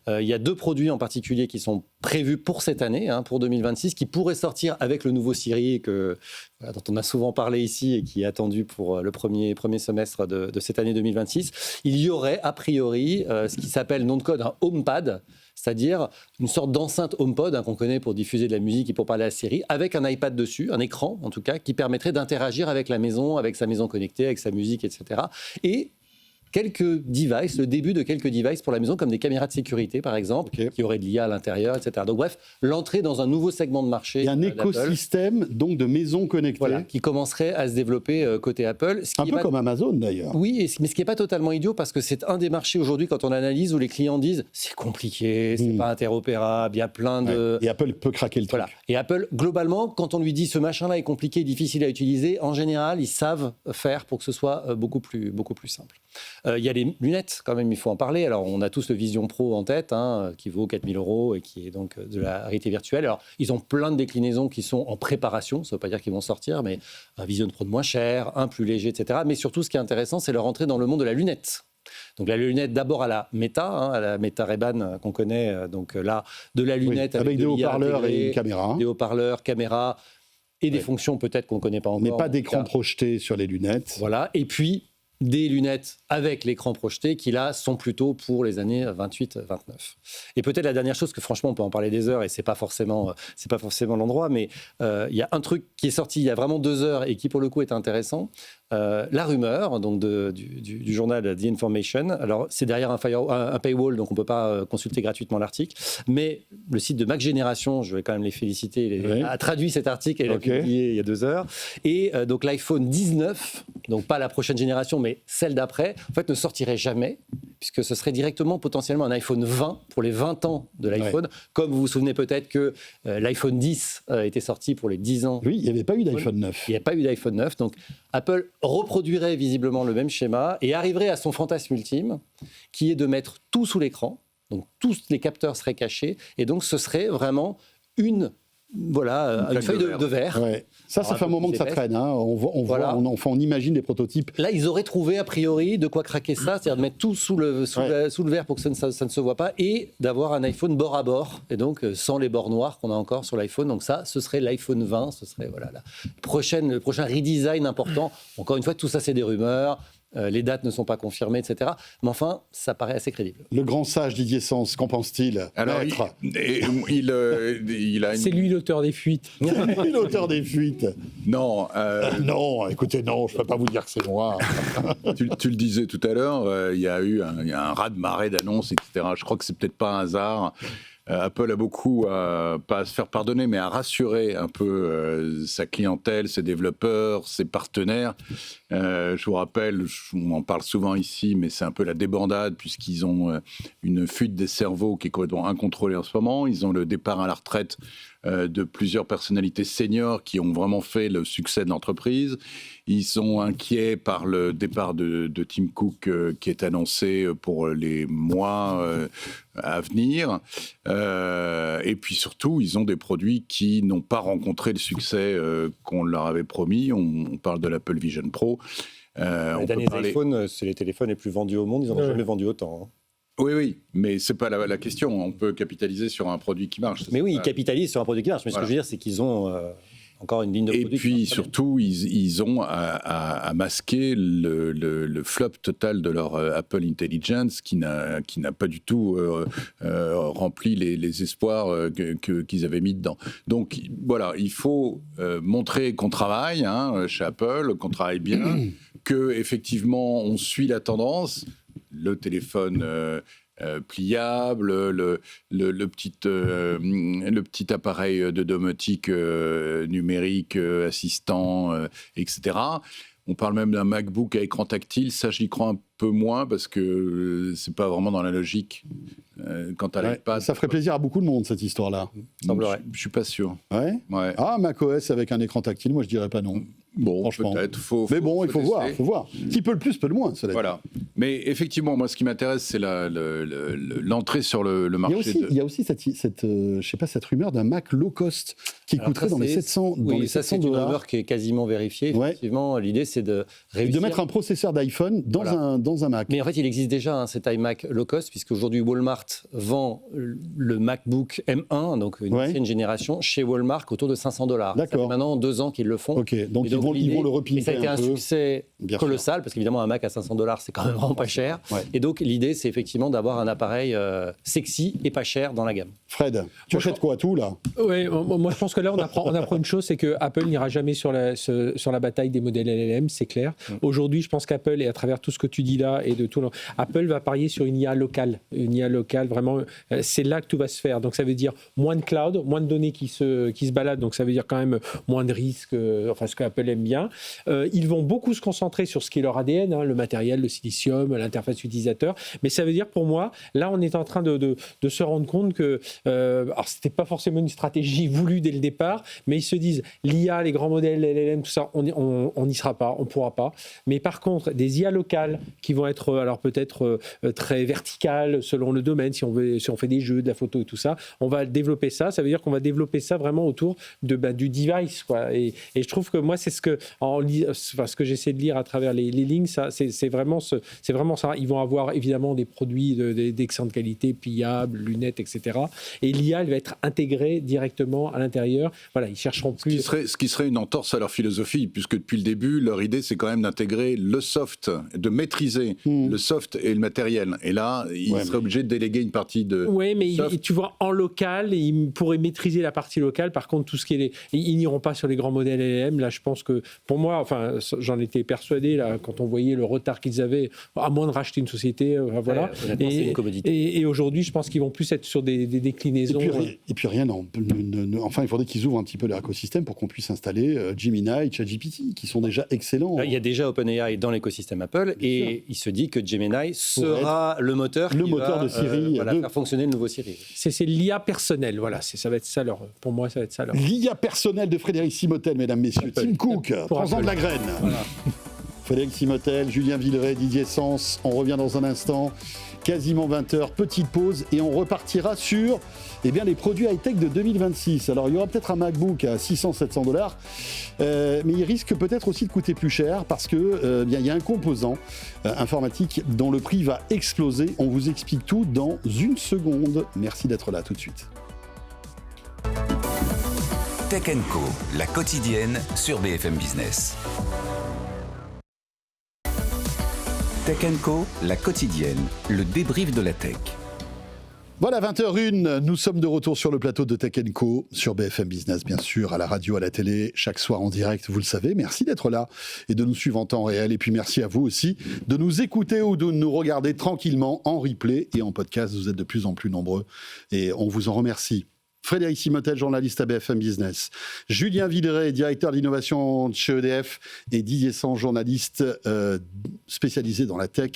Il y a 2 produits en particulier qui sont prévus pour cette année, pour 2026, qui pourraient sortir avec le nouveau Siri dont on a souvent parlé ici et qui est attendu pour le premier semestre de cette année 2026. Il y aurait a priori ce qui s'appelle nom de code un HomePad, c'est-à-dire une sorte d'enceinte HomePod qu'on connaît pour diffuser de la musique et pour parler à Siri, avec un iPad dessus, un écran en tout cas, qui permettrait d'interagir avec la maison, avec sa maison connectée, avec sa musique, etc. Et quelques devices, le début de quelques devices pour la maison, comme des caméras de sécurité, par exemple, qui auraient de l'IA à l'intérieur, etc. Donc bref, l'entrée dans un nouveau segment de marché. Il y a un écosystème donc de maisons connectées. Qui commencerait à se développer côté Apple. Un peu comme Amazon, d'ailleurs. Oui, mais ce qui n'est pas totalement idiot, parce que c'est un des marchés aujourd'hui, quand on analyse, où les clients disent « c'est compliqué, c'est pas interopérable, il y a plein de... » Et Apple peut craquer le truc. Voilà. Et Apple, globalement, quand on lui dit « ce machin-là est compliqué, difficile à utiliser », en général, ils savent faire pour que ce soit beaucoup plus simple. Il y a les lunettes, quand même, il faut en parler. Alors, on a tous le Vision Pro en tête, qui vaut 4 000 € et qui est donc de la réalité virtuelle. Alors, ils ont plein de déclinaisons qui sont en préparation. Ça ne veut pas dire qu'ils vont sortir, mais un Vision Pro de moins cher, un plus léger, etc. Mais surtout, ce qui est intéressant, c'est leur entrée dans le monde de la lunette. Donc la lunette d'abord à la Meta, à la Meta Ray-Ban qu'on connaît. Donc là, de la lunette avec des haut-parleurs et une caméra. Des haut-parleurs, caméra et des fonctions peut-être qu'on ne connaît pas encore. Mais pas d'écran projeté sur les lunettes. Voilà. Et puis des lunettes avec l'écran projeté qui, là, sont plutôt pour les années 28-29. Et peut-être la dernière chose, que franchement, on peut en parler des heures et c'est pas forcément l'endroit, mais il y a un truc qui est sorti il y a vraiment 2 heures et qui, pour le coup, est intéressant. La rumeur donc du journal The Information. Alors, c'est derrière un paywall, donc on ne peut pas consulter gratuitement l'article. Mais le site de Mac Génération, je vais quand même les féliciter, a traduit cet article et l'a publié il y a 2 heures. Et donc l'iPhone 19, donc pas la prochaine génération, mais celle d'après, en fait, ne sortirait jamais, puisque ce serait directement potentiellement un iPhone 20 pour les 20 ans de l'iPhone. Comme vous vous souvenez peut-être que l'iPhone 10 était sorti pour les 10 ans. Oui, il n'y avait pas eu d'iPhone 9. Il n'y a pas eu d'iPhone 9, donc Apple reproduirait visiblement le même schéma et arriverait à son fantasme ultime, qui est de mettre tout sous l'écran. Donc tous les capteurs seraient cachés, et donc ce serait vraiment une feuille de verre. Ouais. Ça fait un moment que ça traîne. On imagine des prototypes. Là, ils auraient trouvé a priori de quoi craquer ça, c'est-à-dire de mettre tout sous le verre pour que ça ne se voit pas, et d'avoir un iPhone bord à bord, et donc sans les bords noirs qu'on a encore sur l'iPhone. Donc ça, ce serait l'iPhone 20, ce serait le prochain redesign important. Encore une fois, tout ça, c'est des rumeurs. Les dates ne sont pas confirmées, etc. Mais enfin, ça paraît assez crédible. Le grand sage Didier Sens, qu'en pense-t-il? Alors, il a C'est lui l'auteur des fuites. L'auteur des fuites. Non. Non, écoutez, non, je ne peux pas vous dire que c'est moi. tu le disais tout à l'heure, il y a eu un raz-de-marée d'annonces, etc. Je crois que c'est peut-être pas un hasard. Apple a beaucoup, pas à se faire pardonner, mais à rassurer un peu sa clientèle, ses développeurs, ses partenaires. Je vous rappelle, on en parle souvent ici, mais c'est un peu la débandade, puisqu'ils ont une fuite des cerveaux qui est complètement incontrôlée en ce moment. Ils ont le départ à la retraite de plusieurs personnalités seniors qui ont vraiment fait le succès de l'entreprise. Ils sont inquiets par le départ de Tim Cook qui est annoncé pour les mois à venir. Et puis surtout, ils ont des produits qui n'ont pas rencontré le succès qu'on leur avait promis. On parle de l'Apple Vision Pro. Les derniers iPhones, c'est les téléphones les plus vendus au monde. Ils n'en ont jamais vendu autant. Oui, mais c'est pas la question. On peut capitaliser sur un produit qui marche. Mais oui, ils capitalisent sur un produit qui marche. Mais ce que je veux dire, c'est qu'ils ont encore une ligne de produit. Et puis surtout, ils ont à masquer le flop total de leur Apple Intelligence qui n'a pas du tout rempli les espoirs qu'ils avaient mis dedans. Donc voilà, il faut montrer qu'on travaille chez Apple, qu'on travaille bien, que effectivement on suit la tendance. Le téléphone pliable, le petit appareil de domotique numérique assistant, etc. On parle même d'un MacBook à écran tactile. Ça, j'y crois un peu moins parce que c'est pas vraiment dans la logique. Quant à l'iPad, ça ferait plaisir à beaucoup de monde, cette histoire-là. Je suis pas sûr. Ouais. Ah, macOS avec un écran tactile, moi je dirais pas non. Bon, franchement. Peut-être. Mais bon, il faut voir. Qui peut le plus, peut le moins. Voilà. Mais effectivement, moi, ce qui m'intéresse, c'est l'entrée sur le marché. Il y a aussi cette rumeur d'un Mac low cost qui coûterait dans les 700 $. Oui, ça, c'est une rumeur qui est quasiment vérifiée. Effectivement, l'idée, c'est de réussir. De mettre un processeur d'iPhone dans un Mac. Mais en fait, il existe déjà cet iMac low cost, puisque aujourd'hui Walmart vend le MacBook M1, donc une ancienne génération, chez Walmart autour de $500. D'accord. Ça fait maintenant 2 ans qu'ils le font. Ok, donc ils vont le repimper. Et ça a été un succès colossal, parce qu'évidemment, un Mac à $500, c'est quand même vraiment pas cher. Ouais. Et donc, l'idée, c'est effectivement d'avoir un appareil sexy et pas cher dans la gamme. Fred, tu achètes quoi, tout là? Oui, moi je pense que là, on apprend une chose, c'est que Apple n'ira jamais sur la bataille des modèles LLM, c'est clair. Aujourd'hui, je pense qu'Apple, et à travers tout ce que tu dis là, et de tout, Apple va parier sur une IA locale. Une IA locale, vraiment, c'est là que tout va se faire. Donc ça veut dire moins de cloud, moins de données qui se baladent, donc ça veut dire quand même moins de risques, enfin ce qu'Apple aime bien. Ils vont beaucoup se concentrer sur ce qui est leur ADN, le matériel, le silicium, l'interface utilisateur, mais ça veut dire pour moi, là on est en train de se rendre compte que, alors c'était pas forcément une stratégie voulue dès le départ, mais ils se disent l'IA, les grands modèles, LLM, tout ça, on n'y sera pas, on pourra pas. Mais par contre, des IA locales qui vont être, alors peut-être très verticales selon le domaine, si on fait des jeux, de la photo et tout ça, on va développer ça. Ça veut dire qu'on va développer ça vraiment autour du device, quoi. Et je trouve que moi, c'est ce que j'essaie de lire à travers les lignes, ça, c'est vraiment ça. Ils vont avoir évidemment des produits d'excellente qualité, pliables, lunettes, etc. Et l'IA, elle va être intégrée directement à l'intérieur. Voilà, ils chercheront plus. Ce qui serait une entorse à leur philosophie, puisque depuis le début, leur idée, c'est quand même d'intégrer le soft, de maîtriser le soft et le matériel. Et là, ils seraient obligés de déléguer une partie de. Oui, mais tu vois, en local, ils pourraient maîtriser la partie locale. Par contre, tout ce qui est ils n'iront pas sur les grands modèles LLM. Là, je pense que, pour moi, enfin, j'en étais persuadé là quand on voyait le retard qu'ils avaient, à moins de racheter une société, voilà. C'est une commodité. Et aujourd'hui, je pense qu'ils vont plus être sur des déclinaisons. Et puis rien, enfin, il faudrait qu'ils ouvrent un petit peu leur écosystème pour qu'on puisse installer Gemini, ChatGPT, qui sont déjà excellents. Il y a déjà OpenAI dans l'écosystème Apple, et il se dit que Gemini sera le moteur de Siri, faire fonctionner le nouveau Siri. C'est l'IA personnelle, voilà. Ça va être ça pour moi, ça va être ça. L'IA personnelle de Frédéric Simotel, mesdames, messieurs. Tim Cook, prends-en de la graine. Voilà. Frédéric Simotel, Julien Villeray, Didier Sens. On revient dans un instant. Quasiment 20h, petite pause, et on repartira sur les produits high-tech de 2026. Alors, il y aura peut-être un MacBook à $600-700, mais il risque peut-être aussi de coûter plus cher parce que il y a un composant informatique dont le prix va exploser. On vous explique tout dans une seconde. Merci d'être là tout de suite. Tech & Co, la quotidienne sur BFM Business. Tech & Co, la quotidienne, le débrief de la tech. Voilà, 20h01, nous sommes de retour sur le plateau de Tech & Co, sur BFM Business, bien sûr, à la radio, à la télé, chaque soir en direct, vous le savez. Merci d'être là et de nous suivre en temps réel. Et puis merci à vous aussi de nous écouter ou de nous regarder tranquillement en replay et en podcast. Vous êtes de plus en plus nombreux et on vous en remercie. Frédéric Simotel, journaliste à BFM Business. Julien Villeray, directeur d'innovation de chez EDF. Et Didier Sans, journaliste spécialisé dans la tech.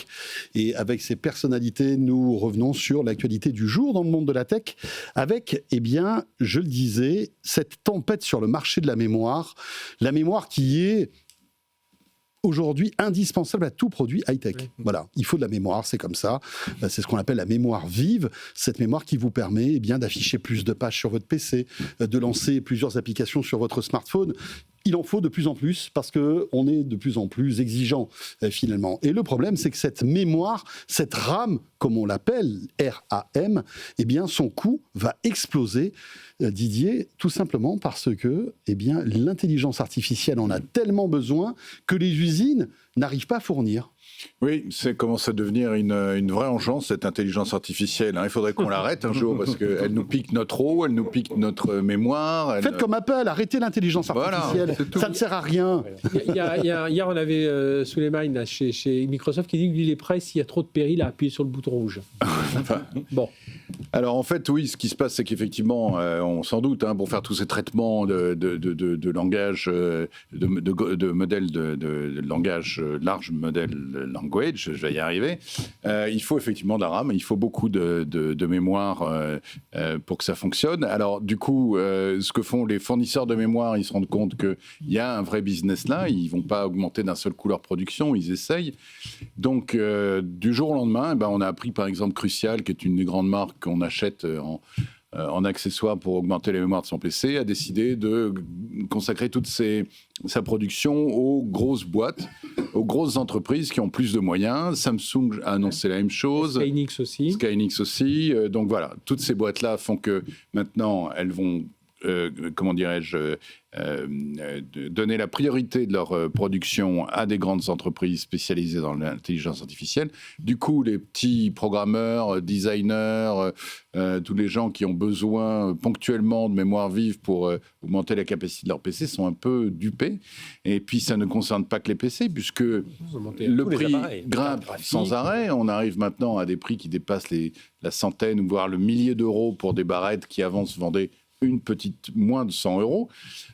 Et avec ces personnalités, nous revenons sur l'actualité du jour dans le monde de la tech. Avec, eh bien, je le disais, cette tempête sur le marché de la mémoire. La mémoire qui est aujourd'hui indispensable à tout produit high-tech. Oui. Voilà, il faut de la mémoire, c'est comme ça. C'est ce qu'on appelle la mémoire vive. Cette mémoire qui vous permet eh bien, d'afficher plus de pages sur votre PC, de lancer plusieurs applications sur votre smartphone. Il en faut de plus en plus parce qu'on est de plus en plus exigeant finalement. Et le problème, c'est que cette mémoire, cette RAM, comme on l'appelle, RAM, eh bien, son coût va exploser, Didier, tout simplement parce que eh bien, l'intelligence artificielle en a tellement besoin que les usines n'arrivent pas à fournir. Oui, ça commence à devenir une vraie engeance, cette intelligence artificielle. Il faudrait qu'on l'arrête un jour parce qu'elle nous pique notre eau, elle nous pique notre mémoire. Faites comme Apple, arrêtez l'intelligence artificielle. Voilà, ça ne sert à rien. Hier, on avait Souleymane chez Microsoft qui dit qu'il est prêt, s'il y a trop de péril, à appuyer sur le bouton rouge. Bon. Alors en fait, oui, ce qui se passe, c'est qu'effectivement, on s'en doute, pour faire tous ces traitements de langage, de modèles de langage, large modèle language, je vais y arriver, il faut effectivement de la RAM, il faut beaucoup de mémoire pour que ça fonctionne. Alors du coup, ce que font les fournisseurs de mémoire, ils se rendent compte qu'il y a un vrai business là, ils ne vont pas augmenter d'un seul coup leur production, ils essayent. Donc du jour au lendemain, on a appris par exemple Crucial, qui est une des grandes marques qu'on achète en accessoires pour augmenter la mémoire de son PC, a décidé de consacrer toute sa production aux grosses boîtes, aux grosses entreprises qui ont plus de moyens. Samsung a annoncé la même chose. Skynix aussi. Donc voilà, toutes ces boîtes-là font que maintenant, elles vont donner la priorité de leur production à des grandes entreprises spécialisées dans l'intelligence artificielle. Du coup, les petits programmeurs, designers, tous les gens qui ont besoin ponctuellement de mémoire vive pour augmenter la capacité de leur PC sont un peu dupés. Et puis, ça ne concerne pas que les PC, puisque le prix grimpe sans arrêt. On arrive maintenant à des prix qui dépassent la centaine, voire le millier d'euros pour des barrettes qui avant se vendaient une petite moins de 100 euros.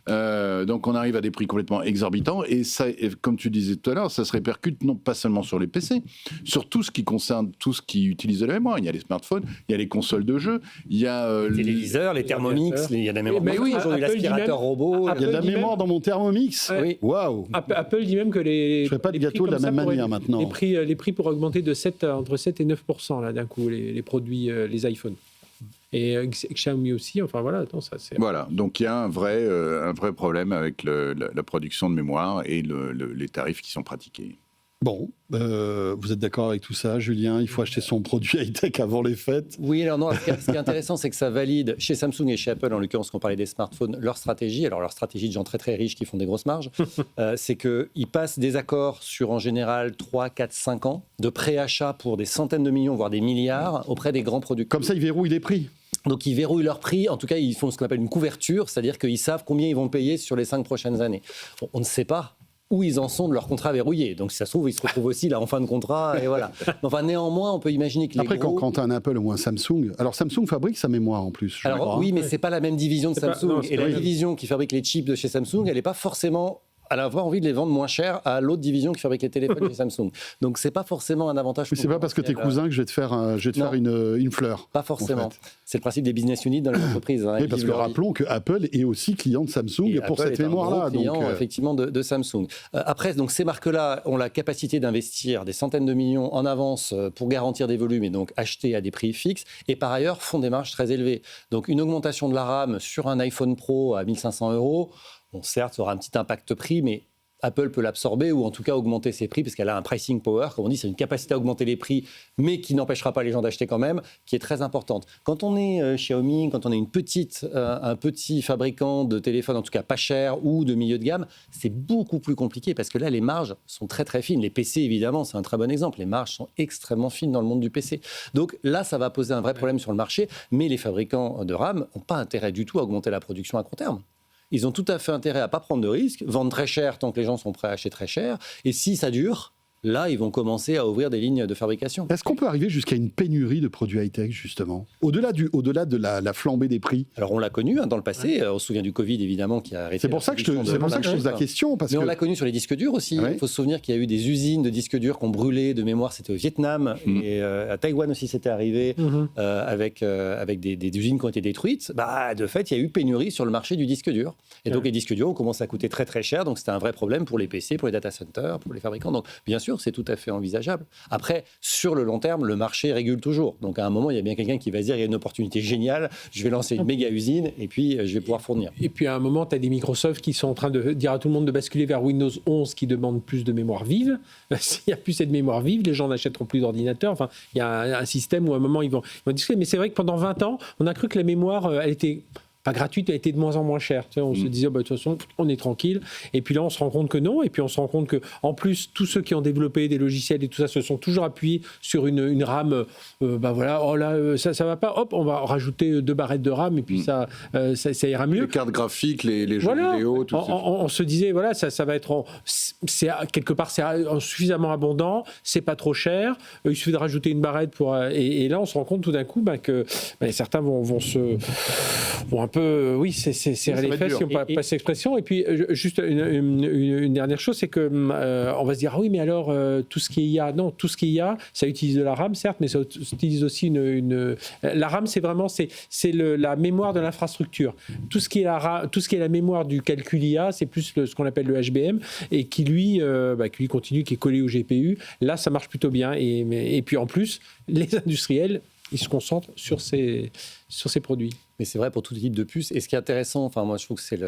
Donc on arrive à des prix complètement exorbitants et ça, comme tu disais tout à l'heure, ça se répercute non pas seulement sur les PC, sur tout ce qui concerne tout ce qui utilise de la mémoire. Il y a les smartphones, il y a les consoles de jeux, il y a les téléviseurs, les Thermomix, il y a de la mémoire. Mais oui, aujourd'hui l'aspirateur robot. Il y a de la mémoire dans mon Thermomix. Oui. Waouh. Apple dit même que je fais pas de gâteau de la même manière maintenant. Les prix pourraient augmenter de entre 7 et 9% là d'un coup les produits, les iPhones. Et Xiaomi aussi, enfin voilà. Non, ça, voilà, donc il y a un vrai problème avec la production de mémoire et les tarifs qui sont pratiqués. Bon, vous êtes d'accord avec tout ça, Julien? Il faut acheter son produit high-tech avant les fêtes? Oui, alors non, ce qui est intéressant, c'est que ça valide chez Samsung et chez Apple, en l'occurrence, quand on parlait des smartphones, leur stratégie. Alors leur stratégie de gens très très riches qui font des grosses marges, c'est qu'ils passent des accords sur en général 3, 4, 5 ans de préachat pour des centaines de millions, voire des milliards auprès des grands producteurs. Comme ça, ils verrouillent les prix. Donc ils verrouillent leur prix, en tout cas ils font ce qu'on appelle une couverture, c'est-à-dire qu'ils savent combien ils vont payer sur les 5 prochaines années. Bon, on ne sait pas où ils en sont de leur contrat verrouillé. Donc si ça se trouve, ils se retrouvent aussi là en fin de contrat et voilà. Enfin néanmoins, on peut imaginer que après quand tu as un Apple ou un Samsung, alors Samsung fabrique sa mémoire en plus. Alors oui, mais c'est pas la même division de Samsung et la division qui fabrique les chips de chez Samsung, elle n'est pas forcément à avoir envie de les vendre moins cher à l'autre division qui fabrique les téléphones chez Samsung. Donc c'est pas forcément un avantage. Mais c'est pas parce que t'es cousin que je vais te faire, une fleur. Pas forcément. En fait. C'est le principe des business units dans les entreprises. Oui, parce que rappelons que Apple est aussi client de Samsung et pour cette mémoire-là. Apple est un gros client effectivement de Samsung. Après, donc ces marques-là ont la capacité d'investir des centaines de millions en avance pour garantir des volumes et donc acheter à des prix fixes. Et par ailleurs font des marges très élevées. Donc une augmentation de la RAM sur un iPhone Pro à 1 500 €. Bon, certes, ça aura un petit impact prix, mais Apple peut l'absorber ou en tout cas augmenter ses prix parce qu'elle a un pricing power, comme on dit, c'est une capacité à augmenter les prix, mais qui n'empêchera pas les gens d'acheter quand même, qui est très importante. Quand on est Xiaomi, quand on est un petit fabricant de téléphones, en tout cas pas cher ou de milieu de gamme, c'est beaucoup plus compliqué parce que là, les marges sont très très fines. Les PC, évidemment, c'est un très bon exemple. Les marges sont extrêmement fines dans le monde du PC. Donc là, ça va poser un vrai problème sur le marché, mais les fabricants de RAM n'ont pas intérêt du tout à augmenter la production à court terme. Ils ont tout à fait intérêt à ne pas prendre de risques, vendre très cher tant que les gens sont prêts à acheter très cher. Et si ça dure, là, ils vont commencer à ouvrir des lignes de fabrication. Est-ce qu'on peut arriver jusqu'à une pénurie de produits high-tech, justement, au-delà de la flambée des prix? Alors, on l'a connu dans le passé. On se souvient du Covid, évidemment, qui a arrêté. C'est pour ça que je pose la question. Parce Mais que... on l'a connu sur les disques durs aussi. Il faut se souvenir qu'il y a eu des usines de disques durs qui ont brûlé. De mémoire, c'était au Vietnam. Et à Taïwan aussi, c'était arrivé avec des usines qui ont été détruites. De fait, il y a eu pénurie sur le marché du disque dur. Et donc, les disques durs ont commencé à coûter très, très cher. Donc, c'était un vrai problème pour les PC, pour les data centers, pour les fabricants. Donc, bien sûr, c'est tout à fait envisageable. Après, sur le long terme, le marché régule toujours. Donc, à un moment, il y a bien quelqu'un qui va se dire, il y a une opportunité géniale, je vais lancer une méga usine et puis je vais pouvoir fournir. Et puis, à un moment, tu as des Microsoft qui sont en train de dire à tout le monde de basculer vers Windows 11 qui demande plus de mémoire vive. S'il n'y a plus cette mémoire vive, les gens n'achèteront plus d'ordinateurs. Enfin, il y a un système où, à un moment, ils vont discuter. Mais c'est vrai que pendant 20 ans, on a cru que la mémoire, elle était... pas gratuite, elle était de moins en moins chère. Tu sais, on se disait, de toute façon, on est tranquille. Et puis là, on se rend compte que non. Et puis on se rend compte que, en plus, tous ceux qui ont développé des logiciels et tout ça se sont toujours appuyés sur une RAM. Ça va pas. Hop, on va rajouter 2 barrettes de RAM et puis ça ira mieux. Les cartes graphiques, les jeux vidéo, tout ça. On se disait, voilà, ça va être. Quelque part, c'est suffisamment abondant, c'est pas trop cher. Il suffit de rajouter une barrette pour. Et là, on se rend compte tout d'un coup que certains vont un peu, oui, c'est serrer les fesses si on passe l'expression. Et puis, juste une dernière chose, c'est que on va se dire, ah oui, mais alors, tout ce qui est IA, non, tout ce qui est IA, ça utilise de la RAM, certes, mais ça utilise aussi la RAM, c'est vraiment, la mémoire de l'infrastructure. Tout ce qui est la mémoire du calcul IA, c'est plus ce qu'on appelle le HBM, et qui lui continue, qui est collé au GPU. Là, ça marche plutôt bien. Et puis, en plus, les industriels, ils se concentrent sur ces produits. Mais c'est vrai pour tout type de puces. Et ce qui est intéressant, enfin moi je trouve que c'est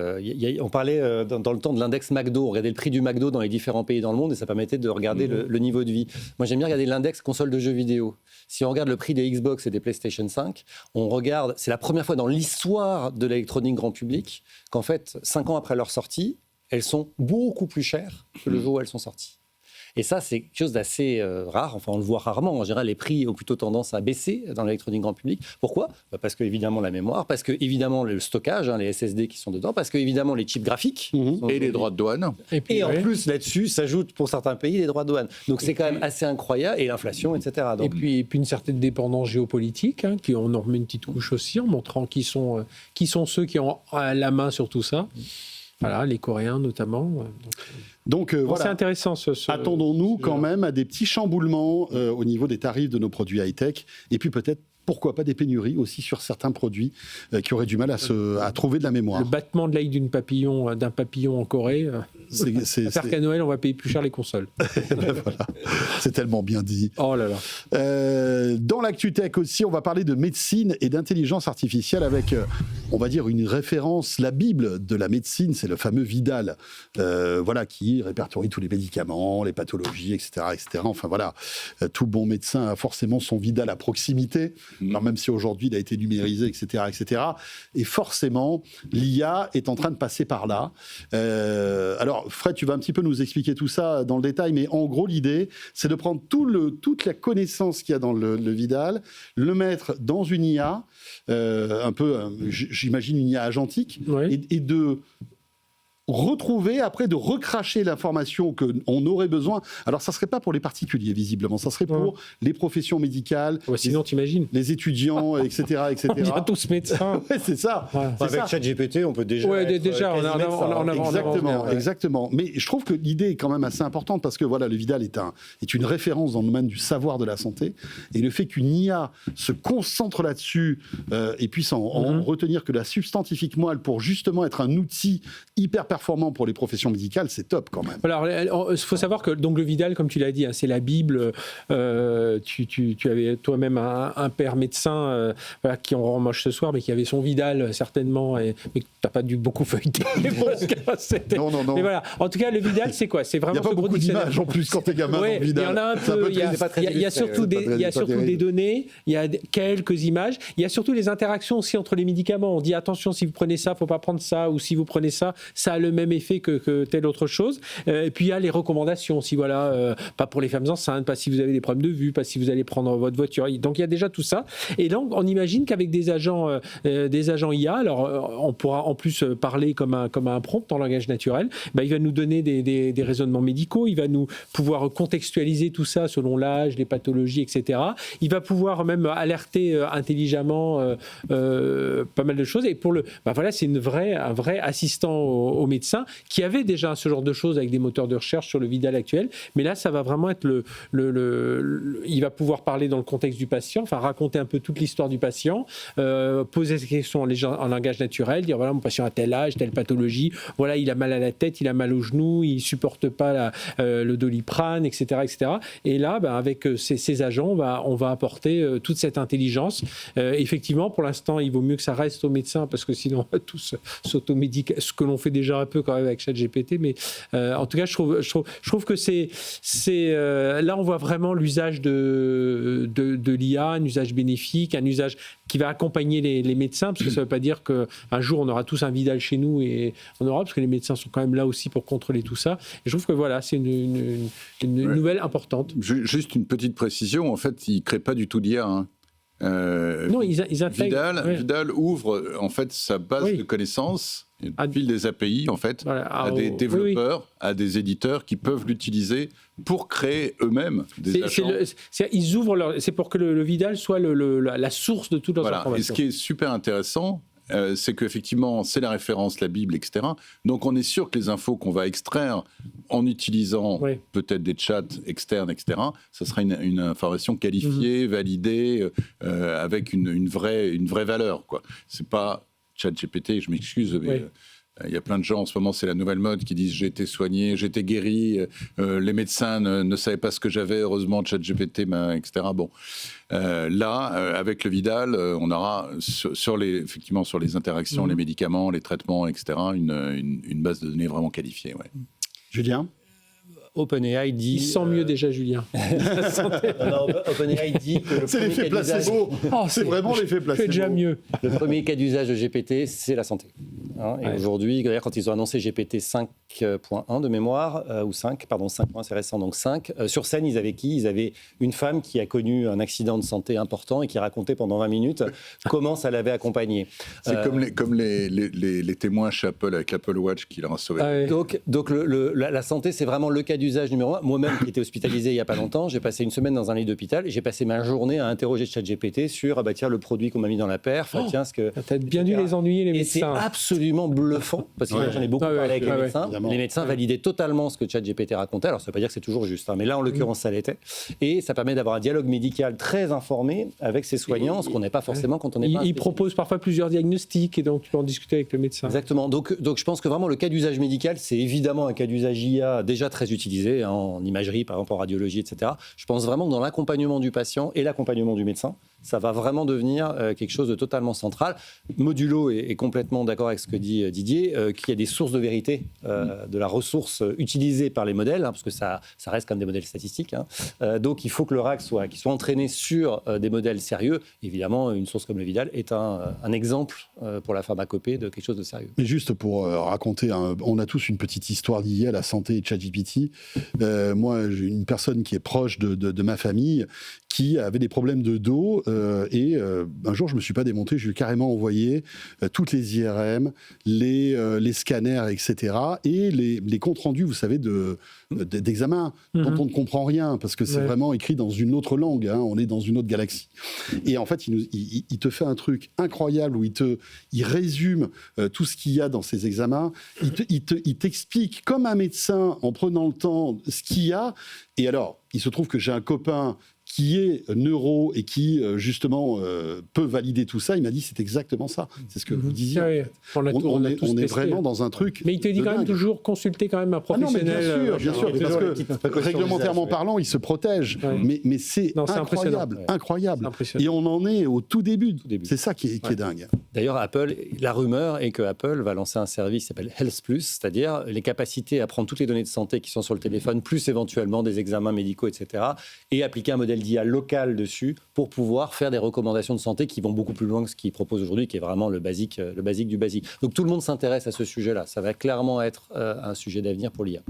on parlait dans le temps de l'index McDo, on regardait le prix du McDo dans les différents pays dans le monde et ça permettait de regarder le niveau de vie. Moi j'aime bien regarder l'index console de jeux vidéo. Si on regarde le prix des Xbox et des PlayStation 5, on regarde, c'est la première fois dans l'histoire de l'électronique grand public qu'en fait 5 ans après leur sortie, elles sont beaucoup plus chères que le jour où elles sont sorties. Et ça, c'est quelque chose d'assez rare. Enfin, on le voit rarement. En général, les prix ont plutôt tendance à baisser dans l'électronique grand public. Pourquoi ? Parce que, évidemment, la mémoire, parce que, évidemment, le stockage, les SSD qui sont dedans, parce que, évidemment, les chips graphiques. Et les droits de douane. Et en plus, là-dessus, s'ajoutent pour certains pays les droits de douane. Donc, c'est quand même assez incroyable. Et l'inflation, etc. Donc, et puis une certaine dépendance géopolitique, qui en remet une petite couche aussi, en montrant qui sont ceux qui ont la main sur tout ça. Voilà, les Coréens notamment. Donc voilà. C'est intéressant. Attendons-nous quand même à des petits chamboulements au niveau des tarifs de nos produits high-tech. Et puis peut-être, pourquoi pas des pénuries aussi sur certains produits qui auraient du mal à trouver de la mémoire. Le battement de l'œil d'un papillon en Corée. Faire qu'à Noël, on va payer plus cher les consoles. Voilà. C'est tellement bien dit. Oh là là. Dans l'actu tech aussi, on va parler de médecine et d'intelligence artificielle avec, on va dire, une référence, la Bible de la médecine, c'est le fameux Vidal, qui répertorie tous les médicaments, les pathologies, etc., etc. Enfin voilà, tout bon médecin a forcément son Vidal à proximité. Alors même si aujourd'hui il a été numérisé, etc., etc. Et forcément, l'IA est en train de passer par là. Alors Fred, tu vas un petit peu nous expliquer tout ça dans le détail, mais en gros l'idée, c'est de prendre toute la connaissance qu'il y a dans le Vidal, le mettre dans une IA, j'imagine une IA agentique, oui. et de retrouver, après de recracher l'information qu'on aurait besoin. Alors, ça ne serait pas pour les particuliers, visiblement. Ça serait pour les professions médicales. Ouais, sinon, t'imagines. Les étudiants, etc., etc. On devient tous médecins. Ouais, c'est ça. Ouais. Avec ChatGPT, on peut déjà. Ouais, déjà, exactement. Mais je trouve que l'idée est quand même assez importante parce que voilà, le Vidal est une référence dans le domaine du savoir de la santé. Et le fait qu'une IA se concentre là-dessus et puisse en retenir que la substantifique moelle pour justement être un outil hyper performant pour les professions médicales, c'est top quand même. Alors, il faut savoir que donc, le Vidal, comme tu l'as dit, c'est la Bible. Tu avais toi-même un père médecin qui en rend moche ce soir, mais qui avait son Vidal certainement, mais tu n'as pas dû beaucoup feuilleter. Non. Mais voilà. En tout cas, le Vidal, c'est quoi ? C'est vraiment. Il n'y a pas beaucoup d'images en plus quand t'es gamin dans le Vidal. Il y en a un peu. Il y a surtout des données. Il y a quelques images. Il y a surtout les interactions aussi entre les médicaments. On dit attention, si vous prenez ça, il ne faut pas prendre ça, ou si vous prenez ça, ça a le même effet que telle autre chose. Et puis il y a les recommandations, si voilà, pas pour les femmes enceintes, pas si vous avez des problèmes de vue, pas si vous allez prendre votre voiture. Donc il y a déjà tout ça. Et là, on imagine qu'avec des agents IA, alors on pourra en plus parler comme un prompt en langage naturel, il va nous donner des raisonnements médicaux, il va nous pouvoir contextualiser tout ça selon l'âge, les pathologies, etc. Il va pouvoir même alerter intelligemment pas mal de choses. Et pour voilà, c'est un vrai assistant au médecin qui avait déjà ce genre de choses avec des moteurs de recherche sur le Vidal actuel. Mais là, ça va vraiment être il va pouvoir parler dans le contexte du patient, enfin raconter un peu toute l'histoire du patient, poser des questions en langage naturel, dire voilà, mon patient a tel âge, telle pathologie, voilà, il a mal à la tête, il a mal au genou, il supporte pas le Doliprane, etc., etc. Et là, avec ces agents, on va apporter toute cette intelligence. Effectivement, pour l'instant, il vaut mieux que ça reste aux médecins parce que sinon, on va tous s'automédiquer, ce que l'on fait déjà un peu quand même avec ChatGPT. Mais en tout cas, je trouve que là, on voit vraiment l'usage de l'IA, un usage bénéfique, un usage qui va accompagner les médecins, parce que ça ne veut pas dire qu'un jour, on aura tous un Vidal chez nous et en Europe, parce que les médecins sont quand même là aussi pour contrôler tout ça. Et je trouve que voilà, c'est une nouvelle importante. Juste une petite précision, en fait, ils ne créent pas du tout d'IA. Non, ils intègrent. Vidal ouvre en fait sa base de connaissances, file des API en fait, à des développeurs, à des éditeurs qui peuvent l'utiliser pour créer eux-mêmes des agents. Ils ouvrent c'est pour que le Vidal soit la source de toutes leurs informations. Et ce qui est super intéressant, c'est qu'effectivement, c'est la référence, la Bible, etc. Donc, on est sûr que les infos qu'on va extraire en utilisant peut-être des chats externes, etc., ça sera une information qualifiée, validée, avec une vraie valeur, quoi. C'est pas ChatGPT, je m'excuse, mais... Il y a plein de gens, en ce moment, c'est la nouvelle mode, qui disent « j'ai été soigné, j'ai été guéri, les médecins ne savaient pas ce que j'avais, heureusement, ChatGPT, etc. » Bon, là, avec le Vidal, on aura, effectivement, sur les interactions, les médicaments, les traitements, etc., une base de données vraiment qualifiée. Ouais. Julien ? OpenAI dit... Il sent mieux déjà, Julien. OpenAI dit que c'est l'effet placebo. C'est vraiment l'effet placebo. C'est déjà mieux. Le premier cas d'usage de GPT, c'est la santé. Et aujourd'hui, d'ailleurs, quand ils ont annoncé GPT 5.1 de mémoire, ou 5, pardon, 5.1, c'est récent, donc 5, sur scène, ils avaient qui ? Ils avaient une femme qui a connu un accident de santé important et qui racontait pendant 20 minutes comment ça l'avait accompagnée. C'est comme les témoins chez Apple avec l'Apple Watch qui leur a sauvé. Donc la santé, c'est vraiment le cas d'usage numéro 1. Moi-même, qui étais hospitalisé il n'y a pas longtemps, j'ai passé une semaine dans un lit d'hôpital et j'ai passé ma journée à interroger ChatGPT sur tiens, le produit qu'on m'a mis dans la perf, tiens, ce que... T'as bien dû les ennuyer, les médecins. Et c'est absolument bluffant, parce que j'en ai beaucoup parlé avec les médecins. Les médecins validaient totalement ce que ChatGPT racontait. Alors, ça ne veut pas dire que c'est toujours juste, mais là, en l'occurrence, ça l'était. Et ça permet d'avoir un dialogue médical très informé avec ses soignants, ce qu'on n'est pas forcément quand on n'est pas... Il propose parfois plusieurs diagnostics et donc tu peux en discuter avec le médecin. Exactement. Donc je pense que vraiment, le cas d'usage médical, c'est évidemment un cas d'usage IA déjà très utilisé, en imagerie, par exemple en radiologie, etc. Je pense vraiment que dans l'accompagnement du patient et l'accompagnement du médecin, ça va vraiment devenir quelque chose de totalement central. Modulo est complètement d'accord avec ce que dit Didier, qu'il y a des sources de vérité de la ressource utilisée par les modèles, parce que ça reste comme des modèles statistiques. Donc il faut que le RAC soit entraîné sur des modèles sérieux. Évidemment, une source comme le Vidal est un exemple pour la pharmacopée de quelque chose de sérieux. Mais juste pour raconter, on a tous une petite histoire liée à la santé et de ChatGPT. Moi, j'ai une personne qui est proche de ma famille qui avait des problèmes de dos et un jour je me suis pas démonté, je lui ai carrément envoyé toutes les IRM, les scanners, etc. et les comptes rendus, vous savez, d'examens dont on ne comprend rien parce que c'est vraiment écrit dans une autre langue, on est dans une autre galaxie. Et en fait, il te fait un truc incroyable où il résume tout ce qu'il y a dans ces examens, il t'explique comme un médecin en prenant le temps ce qu'il y a. Et alors, il se trouve que j'ai un copain qui est neuro et qui, justement, peut valider tout ça. Il m'a dit, c'est exactement ça. C'est ce que vous disiez. Oui. On est vraiment dans un truc. Mais il te dit quand même toujours consulter quand même un professionnel. Non, mais bien sûr, parce que réglementairement parlant, il se protège. Mais c'est incroyable. Et on en est au tout début. C'est ça qui est dingue. D'ailleurs, la rumeur est que Apple va lancer un service qui s'appelle Health Plus, c'est-à-dire les capacités à prendre toutes les données de santé qui sont sur le téléphone, plus éventuellement des examens médicaux, etc., et appliquer un modèle d'IA locale dessus pour pouvoir faire des recommandations de santé qui vont beaucoup plus loin que ce qu'ils proposent aujourd'hui, qui est vraiment le basique du basique. Donc tout le monde s'intéresse à ce sujet-là. Ça va clairement être un sujet d'avenir pour l'IA.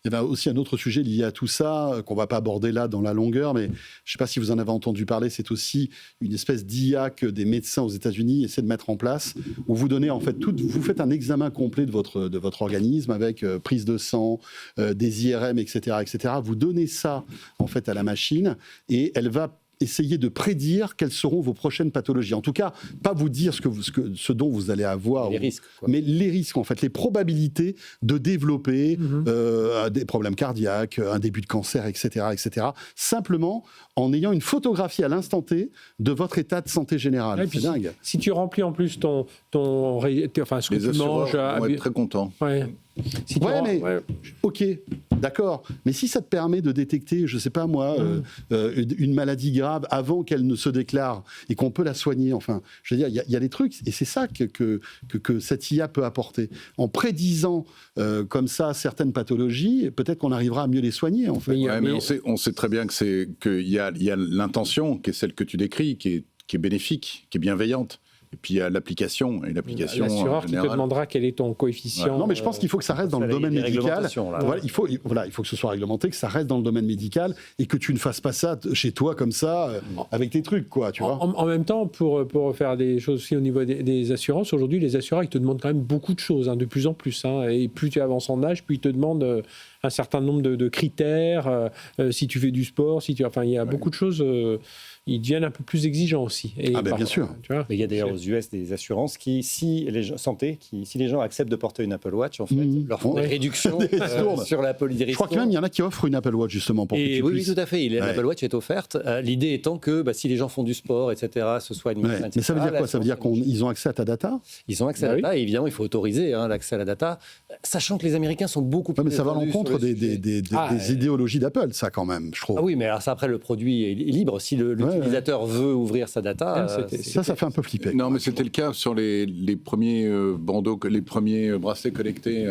Il y a aussi un autre sujet lié à tout ça, qu'on ne va pas aborder là dans la longueur, mais je ne sais pas si vous en avez entendu parler, c'est aussi une espèce d'IA que des médecins aux États-Unis essaient de mettre en place, où vous donnez en fait vous faites un examen complet de votre organisme avec prise de sang, des IRM, etc., etc. Vous donnez ça en fait à la machine et elle va essayer de prédire quelles seront vos prochaines pathologies. En tout cas, pas vous dire ce dont vous allez avoir, les risques, quoi. mais les risques, en fait, les probabilités de développer des problèmes cardiaques, un début de cancer, etc., etc. Simplement en ayant une photographie à l'instant T de votre état de santé général. C'est dingue. Si tu remplis en plus ce que Les tu manges... assureurs vont être très contents. Ouais. Ok, d'accord. Mais si ça te permet de détecter, je ne sais pas moi, une maladie grave avant qu'elle ne se déclare et qu'on peut la soigner, enfin, je veux dire, il y a des trucs, et c'est ça que cette IA peut apporter. En prédisant comme ça certaines pathologies, peut-être qu'on arrivera à mieux les soigner, en fait. Mais on sait très bien qu'il y a l'intention, qui est celle que tu décris, qui est bénéfique, qui est bienveillante. Et puis il y a l'application. Et l'application l'assureur qui te demandera quel est ton coefficient. Non, mais je pense qu'il faut que ça reste dans le domaine médical. Voilà, il faut que ce soit réglementé, que ça reste dans le domaine médical et que tu ne fasses pas ça chez toi comme ça, avec tes trucs, quoi, tu vois. En même temps, pour faire des choses aussi au niveau des assurances, aujourd'hui, les assureurs, ils te demandent quand même beaucoup de choses, de plus en plus. Et plus tu avances en âge, plus ils te demandent un certain nombre de critères, si tu fais du sport, il y a beaucoup de choses... ils deviennent un peu plus exigeants aussi. Et bien sûr. Tu vois, il y a d'ailleurs aux US des assurances qui, si les gens acceptent de porter une Apple Watch, en fait, leur font des réductions sur la police. Je crois que même il y en a qui offrent une Apple Watch justement pour que tu oui, puisses... tout à fait. L'Apple Watch est offerte. L'idée étant que si les gens font du sport, etc., ce soit une médecin, etc. Mais ça veut dire quoi ? Ça veut dire qu'ils ont accès à ta data ? Ils ont accès à la data, et évidemment, il faut autoriser l'accès à la data, sachant que les Américains sont beaucoup plus... mais ça va à l'encontre des idéologies d'Apple, ça, quand même, je trouve. Ah oui, mais alors ça, après, le produit est libre. Si l'utilisateur veut ouvrir sa data... ça fait un peu flipper. Non, mais c'était le cas sur les premiers bandeaux, les premiers bracelets connectés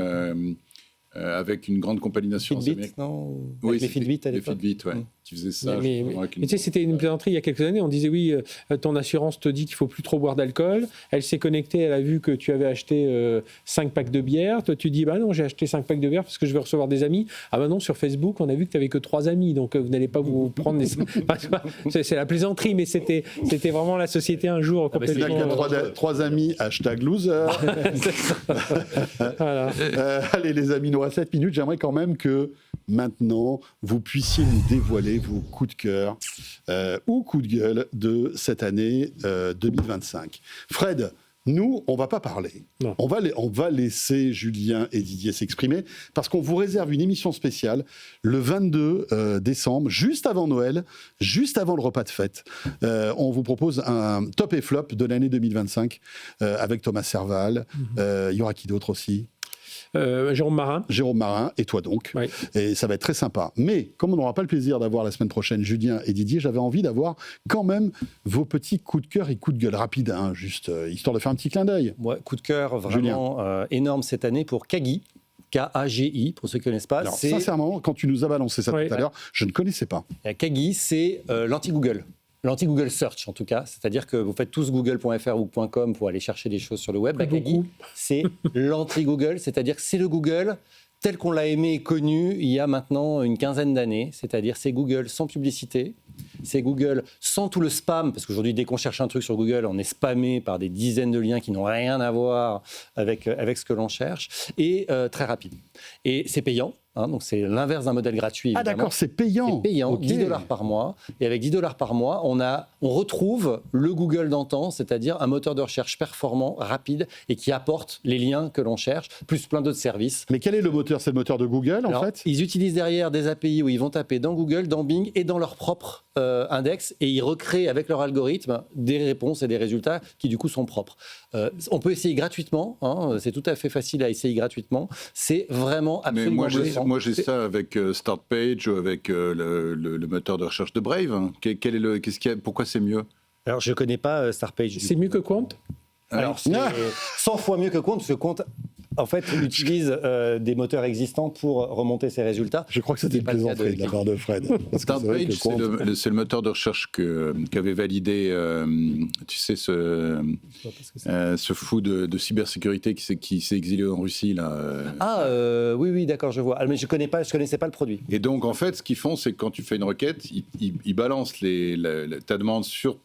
avec une grande compagnie d'assurance. Fitbit, non ? Oui, les Fitbit à les l'époque. Fitbit, qui faisaient ça. Mais tu sais, c'était une plaisanterie il y a quelques années. On disait, oui, ton assurance te dit qu'il ne faut plus trop boire d'alcool. Elle s'est connectée, elle a vu que tu avais acheté 5 packs de bière. Toi, tu dis, non, j'ai acheté 5 packs de bière parce que je veux recevoir des amis. Ah non, sur Facebook, on a vu que tu n'avais que 3 amis. Donc, vous n'allez pas vous prendre des... c'est la plaisanterie, mais c'était vraiment la société un jour complètement... Il y a 3 amis, #loser. Voilà. Allez, les amis, nous reste 7 minutes. J'aimerais quand même que maintenant, vous puissiez nous dévoiler vos coups de cœur ou coups de gueule de cette année 2025. Fred, nous, on ne va pas parler. On va laisser Julien et Didier s'exprimer parce qu'on vous réserve une émission spéciale le 22 décembre, juste avant Noël, juste avant le repas de fête. On vous propose un top et flop de l'année 2025 avec Thomas Serval. Il y aura qui d'autre aussi ? Jérôme Marin et toi donc. Oui. Et ça va être très sympa. Mais comme on n'aura pas le plaisir d'avoir la semaine prochaine Julien et Didier, j'avais envie d'avoir quand même vos petits coups de cœur et coups de gueule rapides, juste histoire de faire un petit clin d'œil. Coup de cœur vraiment énorme cette année pour Kagi. K-A-G-I, pour ceux qui ne connaissent pas. Alors, sincèrement, quand tu nous as balancé ça tout à l'heure, je ne connaissais pas. Kagi, c'est l'anti-Google. L'anti-Google Search, en tout cas. C'est-à-dire que vous faites tous google.fr ou .com pour aller chercher des choses sur le web. Kagi, c'est l'anti-Google, c'est-à-dire que c'est le Google tel qu'on l'a aimé et connu il y a maintenant une quinzaine d'années. C'est-à-dire c'est Google sans publicité, c'est Google sans tout le spam, parce qu'aujourd'hui, dès qu'on cherche un truc sur Google, on est spammé par des dizaines de liens qui n'ont rien à voir avec ce que l'on cherche, et très rapide. Et c'est payant. Donc c'est l'inverse d'un modèle gratuit. Évidemment. Ah d'accord, c'est payant. C'est payant, okay. $10 par mois. Et avec $10 par mois, on retrouve le Google d'antan, c'est-à-dire un moteur de recherche performant, rapide et qui apporte les liens que l'on cherche, plus plein d'autres services. Mais quel est le moteur ? C'est le moteur de Google en fait ? Ils utilisent derrière des API où ils vont taper dans Google, dans Bing et dans leur propre index et ils recréent avec leur algorithme des réponses et des résultats qui du coup sont propres. On peut essayer gratuitement, c'est tout à fait facile à essayer gratuitement. C'est vraiment absolument bluffant. Moi, j'ai ça avec Startpage ou avec le moteur de recherche de Brave. Pourquoi c'est mieux ? Alors, je ne connais pas Startpage. C'est mieux que Quant ? Alors, c'est 100 fois mieux que Quant, parce que Quant en fait, utilise des moteurs existants pour remonter ses résultats. Je crois que c'était une pas le cas plaisanterie de la part de Fred. Parce que c'est vrai que Startpage, c'est le moteur de recherche qu'avait validé, tu sais, ce fou de cybersécurité qui s'est exilé en Russie. Là. Oui, d'accord, je vois. Ah, mais je connaissais pas le produit. Et donc, en fait, ce qu'ils font, c'est que quand tu fais une requête, ils balancent ta demande sur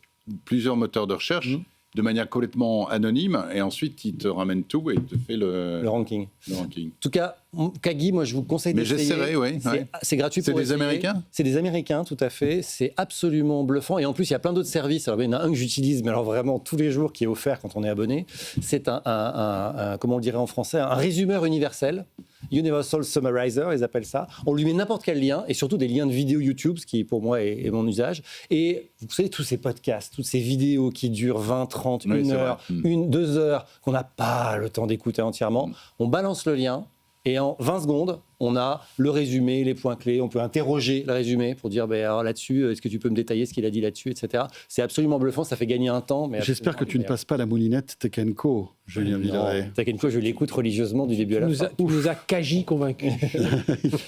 plusieurs moteurs de recherche de manière complètement anonyme, et ensuite, ils te ramènent tout et ils te fait le ranking. Le ranking. En tout cas, Kagi, moi, je vous conseille d'essayer. Mais j'essaierai, oui. C'est gratuit pour essayer. C'est des Américains ? C'est des Américains, tout à fait. C'est absolument bluffant. Et en plus, il y a plein d'autres services. Alors, il y en a un que j'utilise, mais alors vraiment tous les jours, qui est offert quand on est abonné. C'est comment on le dirait en français, un résumeur universel. Universal Summarizer, ils appellent ça. On lui met n'importe quel lien, et surtout des liens de vidéos YouTube, ce qui pour moi est mon usage. Et vous savez, tous ces podcasts, toutes ces vidéos qui durent 20, 30, 1 heure, 2 heures, qu'on n'a pas le temps d'écouter entièrement, on balance le lien, et en 20 secondes, on a le résumé, les points clés, on peut interroger le résumé pour dire, alors là-dessus, est-ce que tu peux me détailler ce qu'il a dit là-dessus, etc. C'est absolument bluffant, ça fait gagner un temps. J'espère que tu ne passes pas la moulinette Tech & Co, Julien Villeray. Tech & Co, je l'écoute religieusement du début à la fin. Tu nous as Kagi convaincus.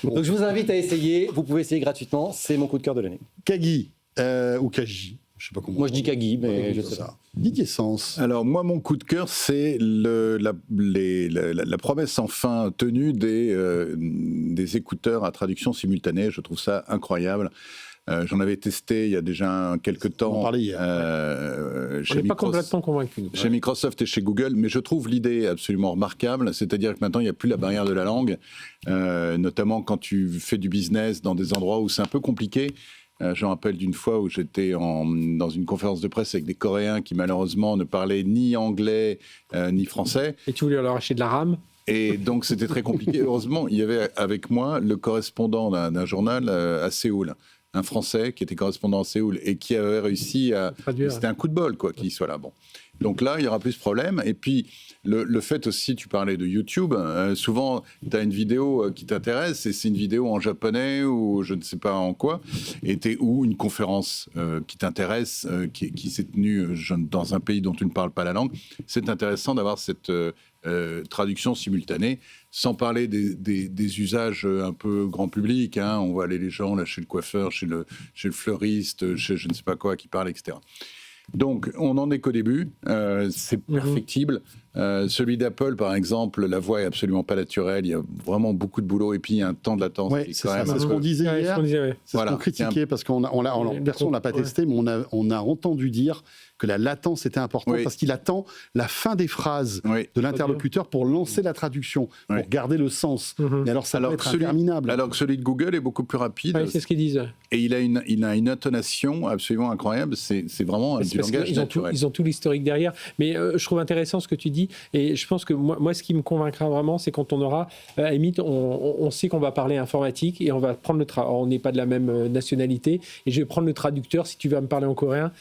Donc je vous invite à essayer, vous pouvez essayer gratuitement, c'est mon coup de cœur de l'année. Kagi, ou Kagi, je sais pas comment. Moi je dis Kagi, mais je sais pas. Didier Sens. Alors moi, mon coup de cœur, c'est la promesse enfin tenue des écouteurs à traduction simultanée. Je trouve ça incroyable. J'en avais testé il y a déjà quelques temps. On en parlait hier. On n'est pas complètement convaincus. Chez Microsoft et chez Google, mais je trouve l'idée absolument remarquable. C'est-à-dire que maintenant, il n'y a plus la barrière de la langue, notamment quand tu fais du business dans des endroits où c'est un peu compliqué. Je me rappelle d'une fois où j'étais dans une conférence de presse avec des Coréens qui malheureusement ne parlaient ni anglais ni français. Et tu voulais leur acheter de la RAM ? Et donc c'était très compliqué. Heureusement, il y avait avec moi le correspondant d'un journal à Séoul, un Français qui était correspondant à Séoul et qui avait réussi à... C'était un coup de bol, quoi, qu'il soit là. Bon. Donc là, il n'y aura plus ce problème. Et puis, le fait aussi, tu parlais de YouTube, souvent, tu as une vidéo qui t'intéresse et c'est une vidéo en japonais ou je ne sais pas en quoi, ou une conférence qui t'intéresse, qui s'est tenue dans un pays dont tu ne parles pas la langue. C'est intéressant d'avoir cette traduction simultanée, sans parler des usages un peu grand public. Hein. On voit aller les gens là, chez le coiffeur, chez le fleuriste, chez je ne sais pas quoi, qui parlent, etc. Donc, on n'en est qu'au début, c'est perfectible. Celui d'Apple, par exemple, la voix est absolument pas naturelle, il y a vraiment beaucoup de boulot, et puis il y a un temps de latence. Ouais, c'est ce qu'on disait hier, c'est ce qu'on critiquait, parce qu'on personne n'a pas testé, mais on a entendu dire que la latence était importante, parce qu'il attend la fin des phrases de l'interlocuteur pour lancer la traduction, pour garder le sens. Mais alors, ça va être interminable. Alors que celui de Google est beaucoup plus rapide. Oui, c'est ce qu'ils disent. Et il a une intonation absolument incroyable, c'est vraiment du langage naturel. Ils ont tout l'historique derrière. Mais je trouve intéressant ce que tu dis, et je pense que moi ce qui me convaincra vraiment, c'est quand on aura, à la limite, on sait qu'on va parler informatique, et on va prendre on n'est pas de la même nationalité, et je vais prendre le traducteur, si tu vas me parler en coréen,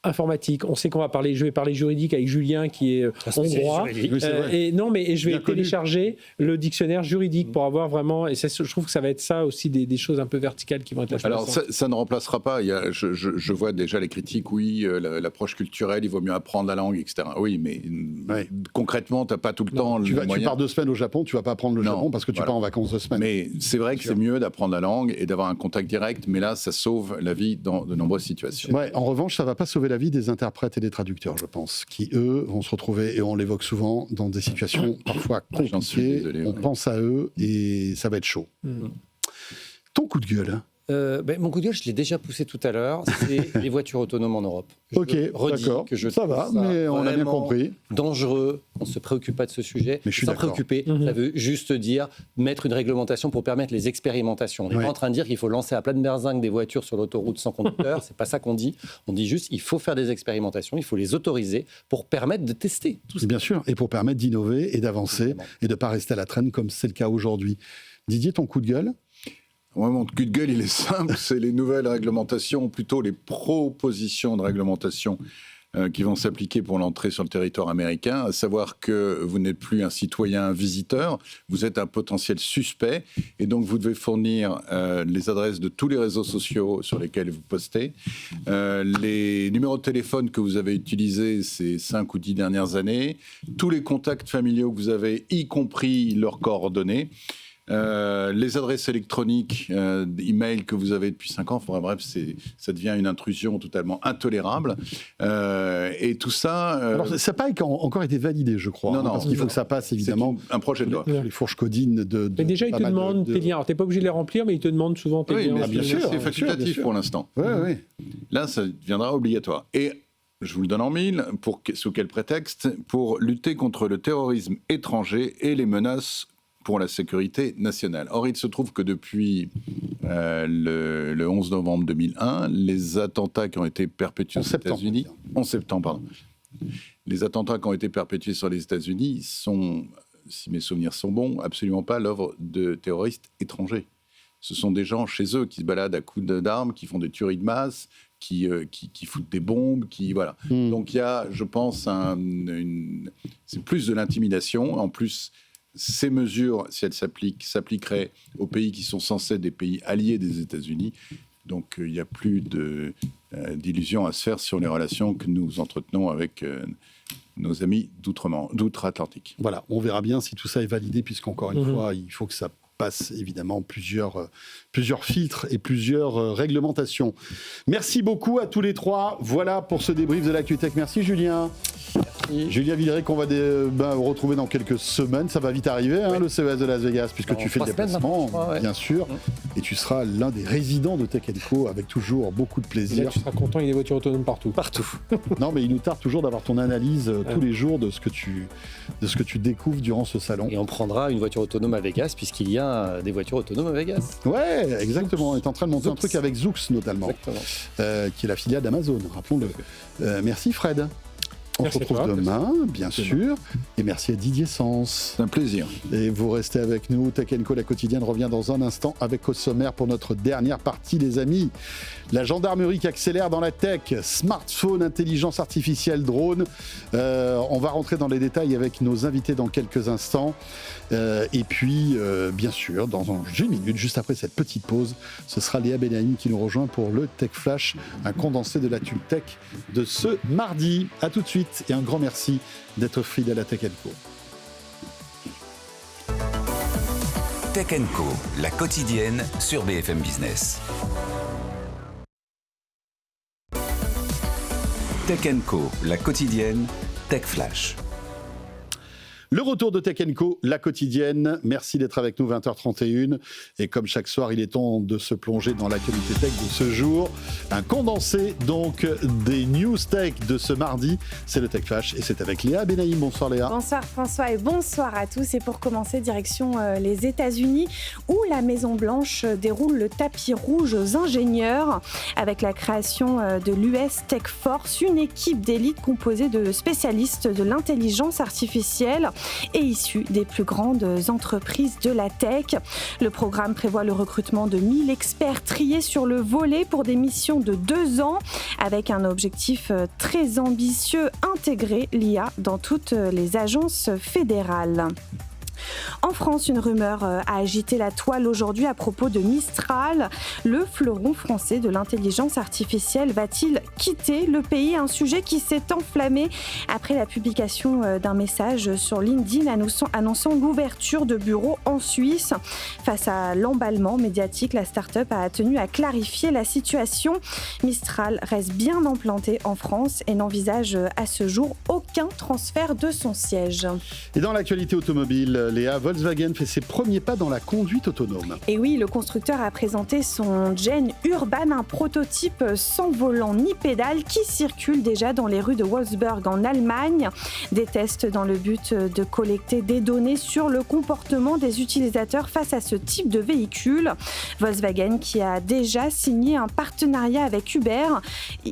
informatique. On sait qu'on va parler, je vais parler juridique avec Julien qui est hongrois. Et je vais télécharger le dictionnaire juridique pour avoir vraiment, et je trouve que ça va être ça aussi des choses un peu verticales qui vont être là. Alors ça ne remplacera pas, je vois déjà les critiques, l'approche culturelle, il vaut mieux apprendre la langue, etc. Oui, mais concrètement, tu n'as pas tout le temps le moyen. Tu pars 2 semaines au Japon, tu ne vas pas apprendre le Japon parce que tu pars en vacances 2 semaines. Mais c'est vrai que c'est mieux d'apprendre la langue et d'avoir un contact direct, mais là, ça sauve la vie dans de nombreuses situations. Ouais, en revanche, ça ne va pas sauver la vie des interprètes et des traducteurs, je pense, qui, eux, vont se retrouver, et on l'évoque souvent, dans des situations parfois compliquées. On pense à eux et ça va être chaud. Ton coup de gueule? Mon coup de gueule, je l'ai déjà poussé tout à l'heure, c'est les voitures autonomes en Europe. D'accord, ça va, mais on a bien compris. Dangereux, on ne se préoccupe pas de ce sujet. Mais je suis sans préoccuper, ça veut juste dire mettre une réglementation pour permettre les expérimentations. On n'est pas en train de dire qu'il faut lancer à pleine berzingue des voitures sur l'autoroute sans conducteur, c'est pas ça qu'on dit. On dit juste qu'il faut faire des expérimentations, il faut les autoriser pour permettre de tester tout ça. Bien sûr, et pour permettre d'innover et d'avancer et de ne pas rester à la traîne comme c'est le cas aujourd'hui. Didier, ton coup de gueule? Ouais, mon coup de gueule, il est simple, c'est les nouvelles réglementations, plutôt les propositions de réglementation qui vont s'appliquer pour l'entrée sur le territoire américain, à savoir que vous n'êtes plus un citoyen visiteur, vous êtes un potentiel suspect, et donc vous devez fournir les adresses de tous les réseaux sociaux sur lesquels vous postez, les numéros de téléphone que vous avez utilisés ces 5 ou 10 dernières années, tous les contacts familiaux que vous avez, y compris leurs coordonnées, les adresses électroniques, email que vous avez depuis 5 ans, enfin, bref, ça devient une intrusion totalement intolérable. Et tout ça... Alors, ça n'a pas encore été validé, je crois, non, parce qu'il faut que ça passe, évidemment. C'est un projet de loi. Les fourches codines de mais déjà, ils te demandent tes liens. Alors, tu n'es pas obligé de les remplir, mais ils te demandent souvent tes liens. bien sûr, c'est facultatif pour l'instant. Oui. Là, ça deviendra obligatoire. Et je vous le donne en mille, sous quel prétexte ? Pour lutter contre le terrorisme étranger et les menaces pour la sécurité nationale. Or, il se trouve que depuis le 11 novembre 2001, les attentats qui ont été perpétués aux États-Unis... 11 septembre, pardon. Les attentats qui ont été perpétués sur les États-Unis sont, si mes souvenirs sont bons, absolument pas l'œuvre de terroristes étrangers. Ce sont des gens chez eux qui se baladent à coups d'armes, qui font des tueries de masse, qui foutent des bombes, voilà. Donc il y a, je pense, c'est plus de l'intimidation. En plus, ces mesures, si elles s'appliqueraient aux pays qui sont censés être des pays alliés des États-Unis. Donc il n'y a plus d'illusions à se faire sur les relations que nous entretenons avec nos amis d'outre-Atlantique. Voilà, on verra bien si tout ça est validé, puisqu'encore une fois, il faut que ça passe évidemment plusieurs filtres et plusieurs réglementations. Merci beaucoup à tous les trois. Voilà pour ce débrief de l'ActuTech. Merci Julien. Merci. Julien Villeray qu'on va retrouver dans quelques semaines. Ça va vite arriver, le CES de Las Vegas, puisque tu fais le déplacement, bien sûr. Et tu seras l'un des résidents de Tech & Co avec toujours beaucoup de plaisir. Et là, tu seras content, il y a des voitures autonomes partout. Non, mais il nous tarde toujours d'avoir ton analyse tous les jours de ce que tu découvres durant ce salon. Et on prendra une voiture autonome à Vegas, puisqu'il y a des voitures autonomes à Vegas. Ouais, exactement. On est en train de monter un truc avec Zoox notamment, qui est la filiale d'Amazon, rappelons-le. Merci Fred. On se retrouve demain, bien sûr. Et merci à Didier Sens. C'est un plaisir. Et vous restez avec nous. Tech & Co, la quotidienne, revient dans un instant avec au sommaire pour notre dernière partie, les amis. La gendarmerie qui accélère dans la tech, smartphone, intelligence artificielle, drone. On va rentrer dans les détails avec nos invités dans quelques instants. Et puis, bien sûr, dans une minute, juste après cette petite pause, ce sera Léa Benaïm qui nous rejoint pour le Tech Flash, un condensé de l'actu tech de ce mardi. À tout de suite et un grand merci d'être fidèle à Tech & Co. Tech & Co, la quotidienne sur BFM Business. Tech & Co, la quotidienne, Tech Flash. Le retour de Tech & Co, la quotidienne. Merci d'être avec nous, 20h31. Et comme chaque soir, il est temps de se plonger dans l'actualité tech de ce jour. Un condensé, donc, des news tech de ce mardi. C'est le Tech Flash et c'est avec Léa Benaïm. Bonsoir Léa. Bonsoir François et bonsoir à tous. Et pour commencer, direction les États-Unis, où la Maison-Blanche déroule le tapis rouge aux ingénieurs avec la création de l'US Tech Force, une équipe d'élite composée de spécialistes de l'intelligence artificielle et issus des plus grandes entreprises de la tech. Le programme prévoit le recrutement de 1000 experts triés sur le volet pour des missions de 2 ans avec un objectif très ambitieux, intégrer l'IA dans toutes les agences fédérales. En France, une rumeur a agité la toile aujourd'hui à propos de Mistral. Le fleuron français de l'intelligence artificielle va-t-il quitter le pays ? Un sujet qui s'est enflammé après la publication d'un message sur LinkedIn annonçant l'ouverture de bureaux en Suisse. Face à l'emballement médiatique, la start-up a tenu à clarifier la situation. Mistral reste bien implanté en France et n'envisage à ce jour aucun transfert de son siège. Et dans l'actualité automobile, Léa, Volkswagen fait ses premiers pas dans la conduite autonome. Et oui, le constructeur a présenté son Gen Urban, un prototype sans volant ni pédale qui circule déjà dans les rues de Wolfsburg en Allemagne. Des tests dans le but de collecter des données sur le comportement des utilisateurs face à ce type de véhicule. Volkswagen qui a déjà signé un partenariat avec Uber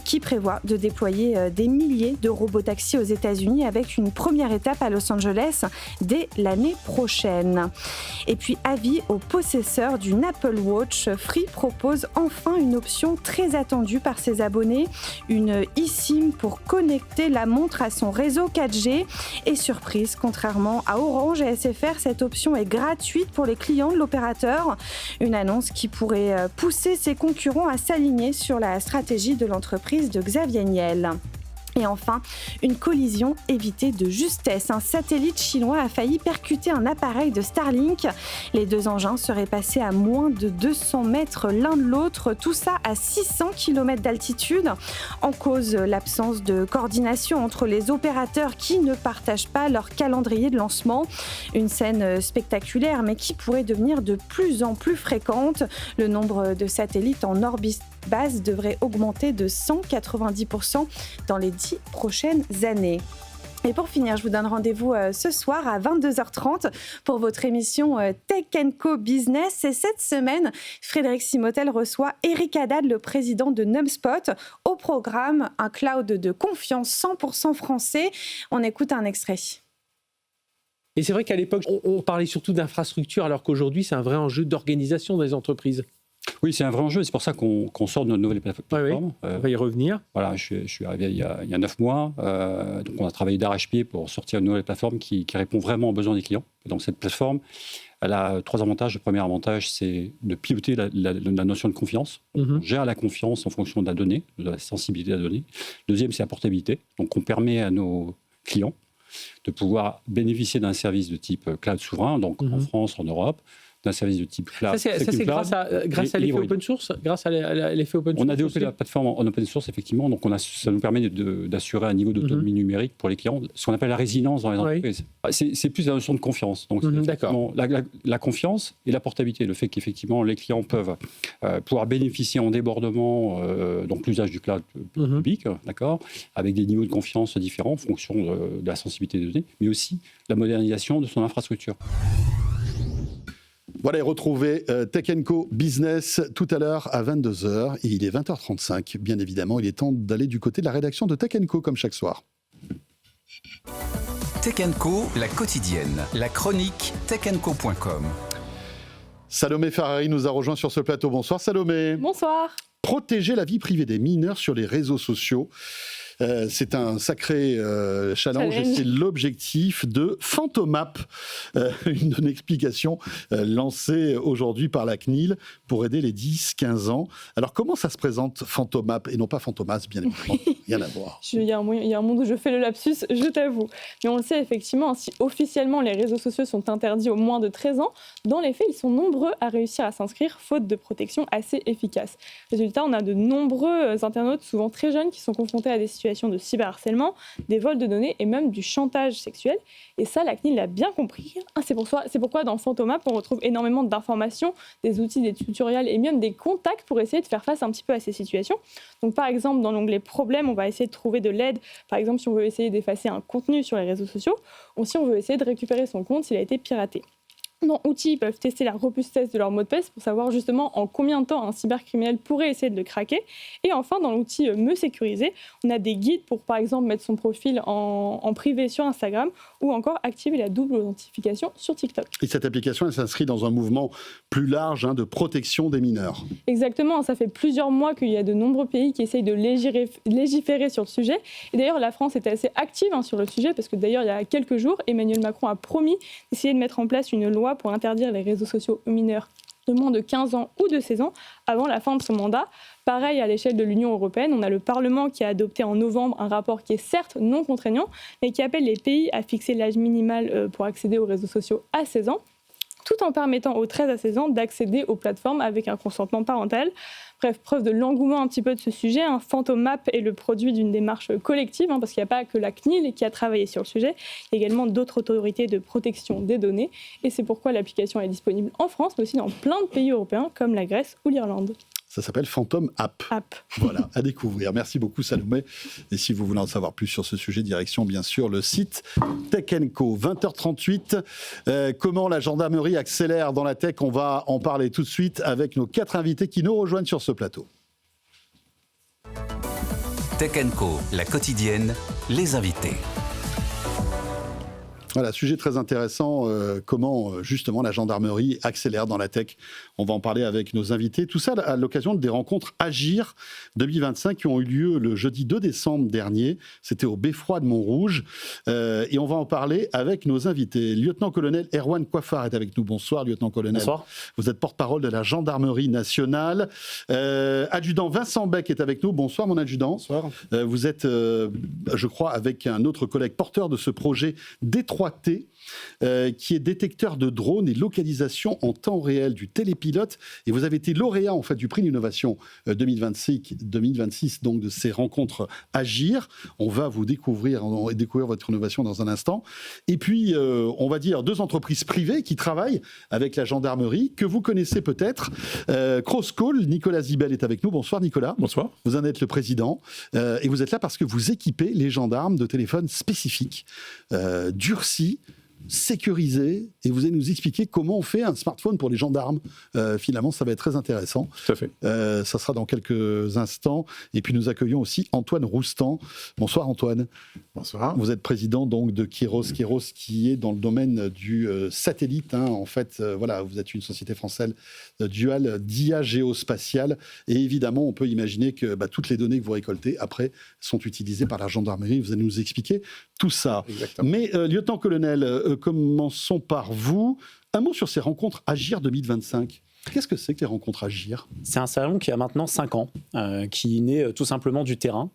qui prévoit de déployer des milliers de robotaxis aux États-Unis avec une première étape à Los Angeles dès l'année prochaine. prochaine. Et puis avis aux possesseurs d'une Apple Watch, Free propose enfin une option très attendue par ses abonnés, une eSIM pour connecter la montre à son réseau 4G. Et surprise, contrairement à Orange et SFR, cette option est gratuite pour les clients de l'opérateur. Une annonce qui pourrait pousser ses concurrents à s'aligner sur la stratégie de l'entreprise de Xavier Niel. Et enfin, une collision évitée de justesse. Un satellite chinois a failli percuter un appareil de Starlink. Les deux engins seraient passés à moins de 200 mètres l'un de l'autre, tout ça à 600 km d'altitude. En cause, l'absence de coordination entre les opérateurs qui ne partagent pas leur calendrier de lancement. Une scène spectaculaire, mais qui pourrait devenir de plus en plus fréquente. Le nombre de satellites en orbite basse devrait augmenter de 190% dans les 10 prochaines années. Et pour finir, je vous donne rendez-vous ce soir à 22h30 pour votre émission Tech & Co Business. Et cette semaine, Frédéric Simotel reçoit Eric Haddad, le président de NumSpot. Au programme, un cloud de confiance 100% français. On écoute un extrait. Et c'est vrai qu'à l'époque, on parlait surtout d'infrastructure, alors qu'aujourd'hui, c'est un vrai enjeu d'organisation des entreprises. Oui, c'est un vrai enjeu. C'est pour ça qu'on sort de notre nouvelle plateforme. Oui. On va y revenir. Voilà, je suis arrivé il y a 9 mois. Donc, on a travaillé d'arrache-pied pour sortir une nouvelle plateforme qui répond vraiment aux besoins des clients. Et donc, cette plateforme, elle a 3 avantages. Le premier avantage, c'est de piloter la notion de confiance. On gère la confiance en fonction de la donnée, de la sensibilité de la donnée. Deuxième, c'est la portabilité. Donc, on permet à nos clients de pouvoir bénéficier d'un service de type cloud souverain, donc en France, en Europe, d'un service de type cloud. Ça, c'est grâce à l'effet open source. Grâce à l'effet open source. On a développé la plateforme en open source, effectivement. Donc, ça nous permet d'assurer un niveau d'autonomie numérique pour les clients, ce qu'on appelle la résilience dans les entreprises. C'est plus la notion de confiance. Donc, la confiance et la portabilité. Le fait qu'effectivement, les clients peuvent pouvoir bénéficier en débordement, donc l'usage du cloud public, d'accord, avec des niveaux de confiance différents en fonction de la sensibilité des données, mais aussi la modernisation de son infrastructure. Voilà, et retrouvez Tech & Co Business tout à l'heure à 22h. Et il est 20h35, bien évidemment. Il est temps d'aller du côté de la rédaction de Tech & Co, comme chaque soir. Tech & Co, la quotidienne. La chronique techandco.com. Salomé Ferrari nous a rejoint sur ce plateau. Bonsoir Salomé. Bonsoir. Protéger la vie privée des mineurs sur les réseaux sociaux. C'est un sacré challenge et c'est l'objectif de Fantomap, une explication lancée aujourd'hui par la CNIL pour aider les 10-15 ans. Alors comment ça se présente Fantomap et non pas Fantomas, bien évidemment, rien à voir. Il y a un monde où je fais le lapsus, je t'avoue. Mais on le sait effectivement, si officiellement les réseaux sociaux sont interdits aux moins de 13 ans, dans les faits, ils sont nombreux à réussir à s'inscrire faute de protection assez efficace. Résultat, on a de nombreux internautes, souvent très jeunes, qui sont confrontés à des situations de cyberharcèlement, des vols de données et même du chantage sexuel. Et ça, la CNIL l'a bien compris. C'est pourquoi dans Fantomap, on retrouve énormément d'informations, des outils, des tutoriels et même des contacts pour essayer de faire face un petit peu à ces situations. Donc par exemple, dans l'onglet problèmes, on va essayer de trouver de l'aide. Par exemple, si on veut essayer d'effacer un contenu sur les réseaux sociaux, ou si on veut essayer de récupérer son compte s'il a été piraté. Dans Outils, ils peuvent tester la robustesse de leur mot de passe pour savoir justement en combien de temps un cybercriminel pourrait essayer de le craquer. Et enfin, dans l'outil Me Sécuriser, on a des guides pour, par exemple, mettre son profil en privé sur Instagram ou encore activer la double authentification sur TikTok. Et cette application, elle s'inscrit dans un mouvement plus large de protection des mineurs. Exactement, ça fait plusieurs mois qu'il y a de nombreux pays qui essayent de légiférer sur le sujet. Et d'ailleurs, la France était assez active sur le sujet parce que d'ailleurs, il y a quelques jours, Emmanuel Macron a promis d'essayer de mettre en place une loi pour interdire les réseaux sociaux aux mineurs de moins de 15 ans ou de 16 ans avant la fin de son mandat. Pareil, à l'échelle de l'Union européenne, on a le Parlement qui a adopté en novembre un rapport qui est certes non contraignant, mais qui appelle les pays à fixer l'âge minimal pour accéder aux réseaux sociaux à 16 ans, tout en permettant aux 13 à 16 ans d'accéder aux plateformes avec un consentement parental. Bref, preuve de l'engouement un petit peu de ce sujet, Fantomap est le produit d'une démarche collective, parce qu'il n'y a pas que la CNIL qui a travaillé sur le sujet, il y a également d'autres autorités de protection des données, et c'est pourquoi l'application est disponible en France, mais aussi dans plein de pays européens comme la Grèce ou l'Irlande. Ça s'appelle Phantom App. Voilà, à découvrir. Merci beaucoup Salomé. Et si vous voulez en savoir plus sur ce sujet, direction bien sûr le site Tech & Co. 20h38, comment la gendarmerie accélère dans la tech? On va en parler tout de suite avec nos 4 invités qui nous rejoignent sur ce plateau. Tech & Co, la quotidienne, les invités. Voilà, sujet très intéressant, comment justement la gendarmerie accélère dans la tech. On va en parler avec nos invités. Tout ça à l'occasion des rencontres Agir 2025 qui ont eu lieu le jeudi 2 décembre dernier. C'était au Beffroi de Montrouge. Et on va en parler avec nos invités. Lieutenant-colonel Erwan Coiffard est avec nous. Bonsoir, lieutenant-colonel. Bonsoir. Vous êtes porte-parole de la gendarmerie nationale. Adjudant Vincent Beck est avec nous. Bonsoir, mon adjudant. Bonsoir. Vous êtes, je crois, avec un autre collègue porteur de ce projet D3T, qui est détecteur de drones et localisation en temps réel du télépilote. Et vous avez été lauréat en fait du prix d'innovation 2026, donc de ces rencontres Agir. On va vous découvrir votre innovation dans un instant. Et puis, on va dire 2 entreprises privées qui travaillent avec la gendarmerie, que vous connaissez peut-être. Crosscall, Nicolas Zibel est avec nous. Bonsoir Nicolas. Bonsoir. Vous en êtes le président. Et vous êtes là parce que vous équipez les gendarmes de téléphones spécifiques, durcis, sécurisé, et vous allez nous expliquer comment on fait un smartphone pour les gendarmes. Finalement, ça va être très intéressant. Tout à fait. Ça sera dans quelques instants. Et puis nous accueillons aussi Antoine Roustan. Bonsoir Antoine. Bonsoir. Vous êtes président donc de Kairos. Kairos qui est dans le domaine du satellite. En fait, voilà, vous êtes une société française duale d'IA géospatiale. Et évidemment, on peut imaginer que toutes les données que vous récoltez après sont utilisées par la gendarmerie. Vous allez nous expliquer tout ça. Exactement. Mais lieutenant-colonel, commençons par vous. Un mot sur ces rencontres Agir 2025. Qu'est-ce que c'est que les rencontres Agir ? C'est un salon qui a maintenant 5 ans, qui naît tout simplement du terrain.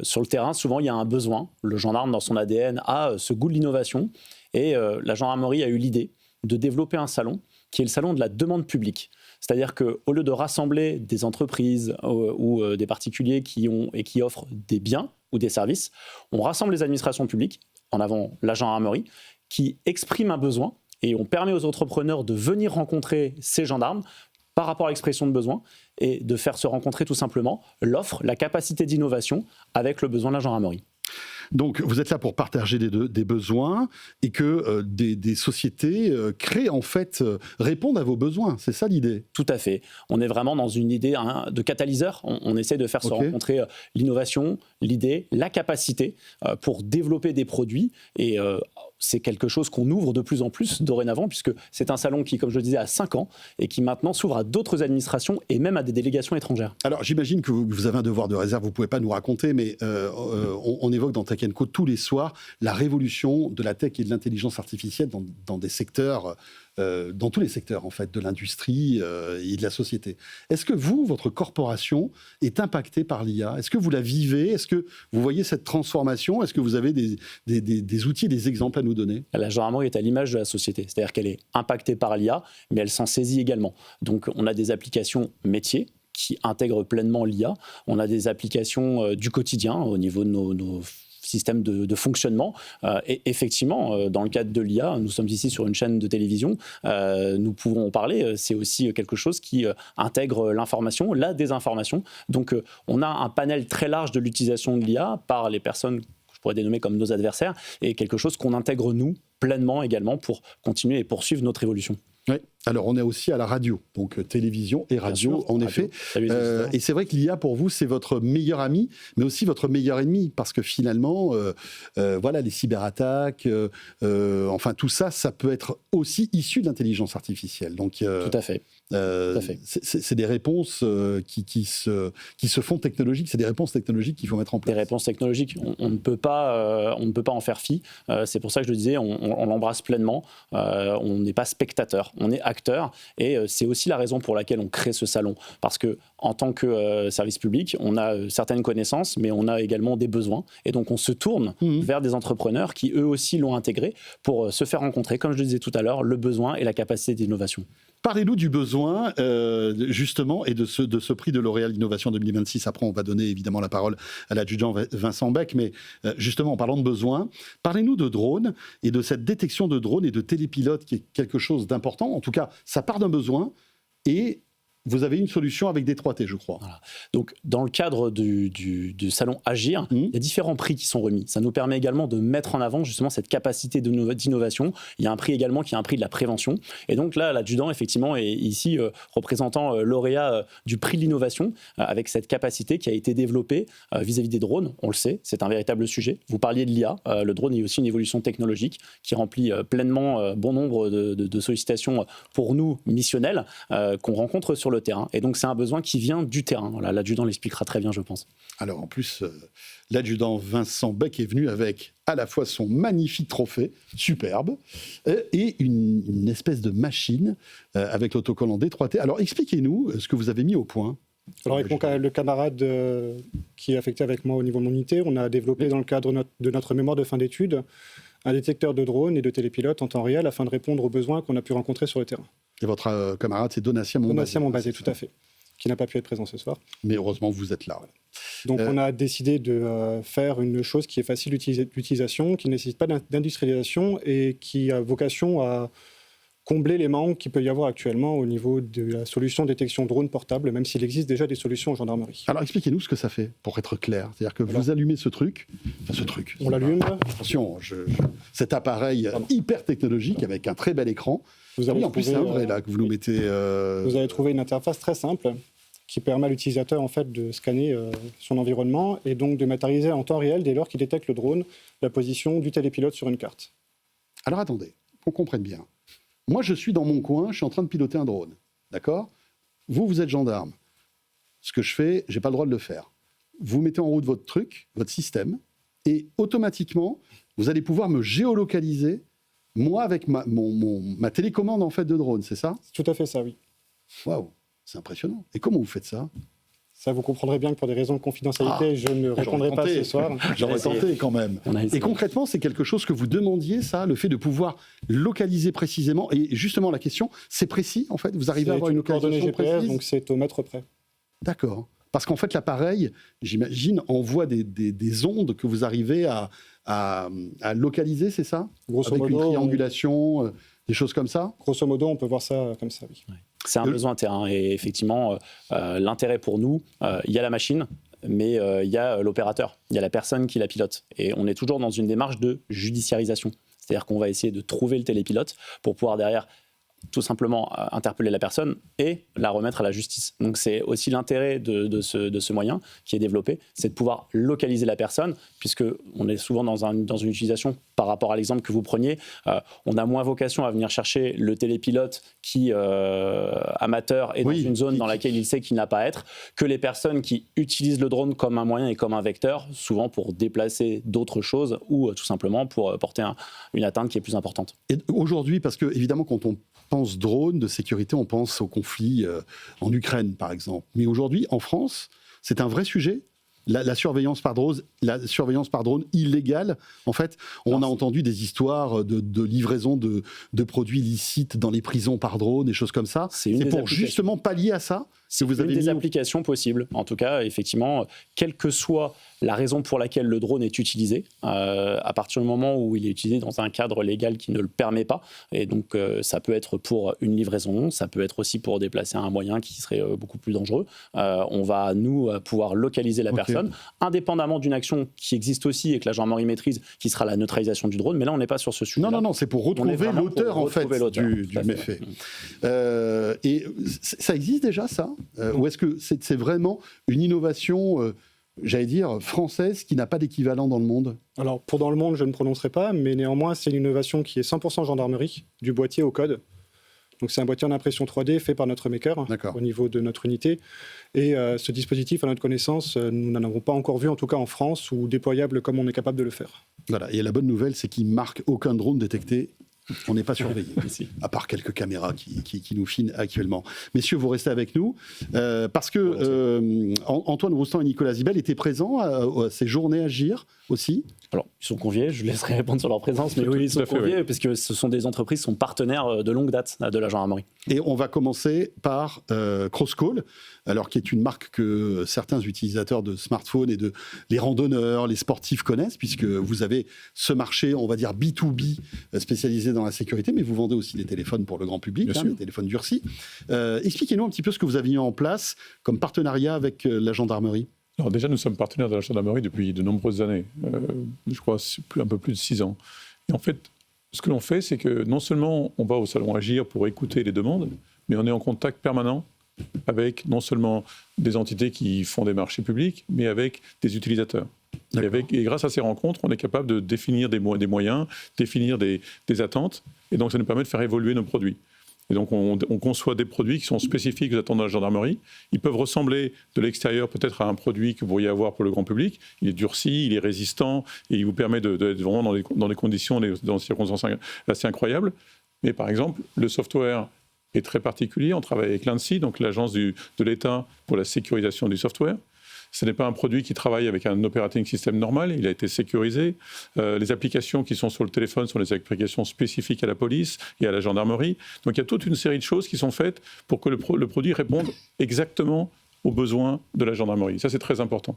Sur le terrain, souvent, il y a un besoin. Le gendarme, dans son ADN, a ce goût de l'innovation. Et la gendarmerie a eu l'idée de développer un salon qui est le salon de la demande publique. C'est-à-dire qu'au lieu de rassembler des entreprises ou des particuliers qui ont et qui offrent des biens ou des services, on rassemble les administrations publiques, en avant la gendarmerie, qui exprime un besoin, et on permet aux entrepreneurs de venir rencontrer ces gendarmes par rapport à l'expression de besoin et de faire se rencontrer tout simplement l'offre, la capacité d'innovation avec le besoin de la gendarmerie. Donc, vous êtes là pour partager des besoins et que des sociétés créent, en fait, répondent à vos besoins. C'est ça l'idée ? Tout à fait. On est vraiment dans une idée de catalyseur. On essaie de faire se rencontrer l'innovation, l'idée, la capacité pour développer des produits. Et c'est quelque chose qu'on ouvre de plus en plus dorénavant, puisque c'est un salon qui, comme je le disais, a 5 ans et qui maintenant s'ouvre à d'autres administrations et même à des délégations étrangères. Alors, j'imagine que vous avez un devoir de réserve, vous ne pouvez pas nous raconter, mais on évoque dans Tech & Co tous les soirs la révolution de la tech et de l'intelligence artificielle dans des secteurs, dans tous les secteurs en fait, de l'industrie et de la société. Est-ce que vous, votre corporation, est impactée par l'IA ? Est-ce que vous la vivez ? Est-ce que vous voyez cette transformation ? Est-ce que vous avez des outils, des exemples à nous donner ? La gendarmerie est à l'image de la société, c'est-à-dire qu'elle est impactée par l'IA, mais elle s'en saisit également. Donc on a des applications métiers qui intègrent pleinement l'IA, on a des applications du quotidien au niveau de nos système de fonctionnement. Et effectivement, dans le cadre de l'IA, nous sommes ici sur une chaîne de télévision, nous pouvons en parler, c'est aussi quelque chose qui intègre l'information, la désinformation. Donc on a un panel très large de l'utilisation de l'IA par les personnes que je pourrais dénommer comme nos adversaires, et quelque chose qu'on intègre nous pleinement également pour continuer et poursuivre notre évolution. Oui. Alors, on est aussi à la radio, donc télévision et radio, en effet. Et c'est vrai que l'IA, pour vous, c'est votre meilleur ami, mais aussi votre meilleur ennemi, parce que finalement, voilà, les cyberattaques, enfin, tout ça, ça peut être aussi issu de l'intelligence artificielle. Donc, tout à fait. C'est des réponses qui se font technologiques, c'est des réponses technologiques qu'il faut mettre en place. Des réponses technologiques, on ne peut pas en faire fi. C'est pour ça que je le disais, on l'embrasse pleinement. On n'est pas spectateur, on est acteur. Et c'est aussi la raison pour laquelle on crée ce salon. Parce que en tant que service public, on a certaines connaissances, mais on a également des besoins. Et donc on se tourne vers des entrepreneurs qui eux aussi l'ont intégré pour se faire rencontrer, comme je le disais tout à l'heure, le besoin et la capacité d'innovation. Parlez-nous du besoin, justement, et de ce prix de L'Oréal Innovation 2026. Après, on va donner évidemment la parole à l'adjudant Vincent Beck, mais justement, en parlant de besoin, parlez-nous de drones et de cette détection de drones et de télépilotes qui est quelque chose d'important. En tout cas, ça part d'un besoin et vous avez une solution avec D3T, je crois. Voilà. Donc, dans le cadre du salon Agir, il y a différents prix qui sont remis. Ça nous permet également de mettre en avant justement cette capacité d'innovation. Il y a un prix également qui est un prix de la prévention. Et donc là, l'adjudant, effectivement, est ici représentant lauréat du prix de l'innovation avec cette capacité qui a été développée vis-à-vis des drones. On le sait, c'est un véritable sujet. Vous parliez de l'IA. Le drone est aussi une évolution technologique qui remplit pleinement bon nombre de sollicitations pour nous missionnelles qu'on rencontre sur le terrain. Et donc, c'est un besoin qui vient du terrain. Voilà, l'adjudant l'expliquera très bien, je pense. Alors, en plus, l'adjudant Vincent Beck est venu avec à la fois son magnifique trophée, superbe, et une espèce de machine avec l'autocollant D3T. Alors, expliquez-nous ce que vous avez mis au point. Alors, avec le camarade qui est affecté avec moi au niveau de mon unité, on a développé dans le cadre de notre mémoire de fin d'études un détecteur de drones et de télépilotes en temps réel afin de répondre aux besoins qu'on a pu rencontrer sur le terrain. Et votre camarade, c'est Donatien Monbazé. Donatien Monbazé, tout à fait, qui n'a pas pu être présent ce soir. Mais heureusement, vous êtes là. Voilà. Donc, on a décidé de faire une chose qui est facile d'utilisation, qui ne nécessite pas d'industrialisation et qui a vocation à combler les manques qu'il peut y avoir actuellement au niveau de la solution de détection drone portable, même s'il existe déjà des solutions en gendarmerie. Alors, expliquez-nous ce que ça fait, pour être clair. C'est-à-dire que vous allumez ce truc. On l'allume. Attention, cet appareil hyper technologique avec un très bel écran. Vous allez en plus, c'est un vrai, là, que vous nous mettez... Vous allez trouver une interface très simple qui permet à l'utilisateur en fait, de scanner son environnement et donc de matérialiser en temps réel, dès lors qu'il détecte le drone, la position du télépilote sur une carte. Alors, attendez, qu'on comprenne bien. Moi, je suis dans mon coin, je suis en train de piloter un drone, d'accord ? Vous êtes gendarme. Ce que je fais, je n'ai pas le droit de le faire. Vous mettez en route votre truc, votre système, et automatiquement, vous allez pouvoir me géolocaliser, moi, avec ma télécommande en fait, de drone, c'est ça ? C'est tout à fait ça, oui. Waouh, c'est impressionnant. Et comment vous faites ça ? Ça, vous comprendrez bien que pour des raisons de confidentialité, je ne répondrai pas ce soir. J'aurais tenté quand même. Et concrètement, c'est quelque chose que vous demandiez, ça, le fait de pouvoir localiser précisément. Et justement, la question, c'est précis, en fait ? Vous arrivez à avoir une localisation GPS, précise ? donc c'est au mètre près. D'accord. Parce qu'en fait, l'appareil, j'imagine, envoie des ondes que vous arrivez à localiser, c'est ça ? Grosso Avec modo, une triangulation, des choses comme ça ? Grosso modo, on peut voir ça comme ça, oui. Ouais. C'est un besoin terrain. Et effectivement, l'intérêt pour nous, il y a la machine, mais il y a l'opérateur, il y a la personne qui la pilote. Et on est toujours dans une démarche de judiciarisation. C'est-à-dire qu'on va essayer de trouver le télépilote pour pouvoir derrière tout simplement interpeller la personne et la remettre à la justice. Donc c'est aussi l'intérêt de ce moyen qui est développé, c'est de pouvoir localiser la personne, puisqu'on est souvent dans une utilisation, par rapport à l'exemple que vous preniez, on a moins vocation à venir chercher le télépilote qui, amateur, est dans une zone dans laquelle il sait qu'il n'a pas à être, que les personnes qui utilisent le drone comme un moyen et comme un vecteur, souvent pour déplacer d'autres choses ou tout simplement pour porter une atteinte qui est plus importante. Et aujourd'hui, parce que évidemment, quand on pense drone de sécurité, on pense au conflit en Ukraine, par exemple. Mais aujourd'hui, en France, c'est un vrai sujet. La surveillance par drone illégale, en fait, on a entendu des histoires de livraison de produits licites dans les prisons par drone, des choses comme ça. C'est pour justement pallier à ça. C'est une des applications possibles. En tout cas, effectivement, quelle que soit la raison pour laquelle le drone est utilisé, à partir du moment où il est utilisé dans un cadre légal qui ne le permet pas, et donc ça peut être pour une livraison, ça peut être aussi pour déplacer un moyen qui serait beaucoup plus dangereux, on va, nous, pouvoir localiser la personne, indépendamment d'une action qui existe aussi et que la gendarmerie maîtrise, qui sera la neutralisation du drone, mais là, on n'est pas sur ce sujet. Non, c'est pour retrouver l'auteur, en fait, du méfait. Et ça existe déjà, ça ? Ou est-ce que c'est vraiment une innovation, j'allais dire, française qui n'a pas d'équivalent dans le monde ? Alors, pour dans le monde, je ne prononcerai pas, mais néanmoins, c'est une innovation qui est 100% gendarmerie, du boîtier au code. Donc, c'est un boîtier en impression 3D fait par notre maker au niveau de notre unité. Et ce dispositif, à notre connaissance, nous n'en avons pas encore vu, en tout cas en France, ou déployable comme on est capable de le faire. Voilà. Et la bonne nouvelle, c'est qu'il ne marque aucun drone détecté. On n'est pas surveillé, à part quelques caméras qui nous filment actuellement. Messieurs, vous restez avec nous, parce que Antoine Roustan et Nicolas Zibel étaient présents à ces journées Agir aussi. Alors, ils sont conviés, je laisserai répondre sur leur présence, mais oui, ils sont conviés, puisque ce sont des entreprises qui sont partenaires de longue date de la gendarmerie. Et on va commencer par Crosscall, alors qui est une marque que certains utilisateurs de smartphones et les randonneurs, les sportifs connaissent, puisque vous avez ce marché, on va dire B2B, spécialisé dans la sécurité, mais vous vendez aussi des téléphones pour le grand public, des téléphones durcis. Expliquez-nous un petit peu ce que vous avez mis en place comme partenariat avec la gendarmerie. Alors déjà, nous sommes partenaires de la gendarmerie depuis de nombreuses années, je crois un peu plus de 6 ans. Et en fait, ce que l'on fait, c'est que non seulement on va au salon Agir pour écouter les demandes, mais on est en contact permanent avec non seulement des entités qui font des marchés publics, mais avec des utilisateurs. Et grâce à ces rencontres, on est capable de définir des moyens, définir des attentes, et donc ça nous permet de faire évoluer nos produits. Et donc on conçoit des produits qui sont spécifiques aux attentes de la gendarmerie. Ils peuvent ressembler de l'extérieur peut-être à un produit que vous pourriez avoir pour le grand public. Il est durci, il est résistant, et il vous permet d'être vraiment dans des conditions, dans des circonstances assez incroyables. Mais par exemple, le software est très particulier. On travaille avec l'ANSSI, donc l'agence de l'État pour la sécurisation du software. Ce n'est pas un produit qui travaille avec un operating system normal, il a été sécurisé. Les applications qui sont sur le téléphone sont des applications spécifiques à la police et à la gendarmerie. Donc il y a toute une série de choses qui sont faites pour que le produit réponde exactement aux besoins de la gendarmerie. Ça, c'est très important.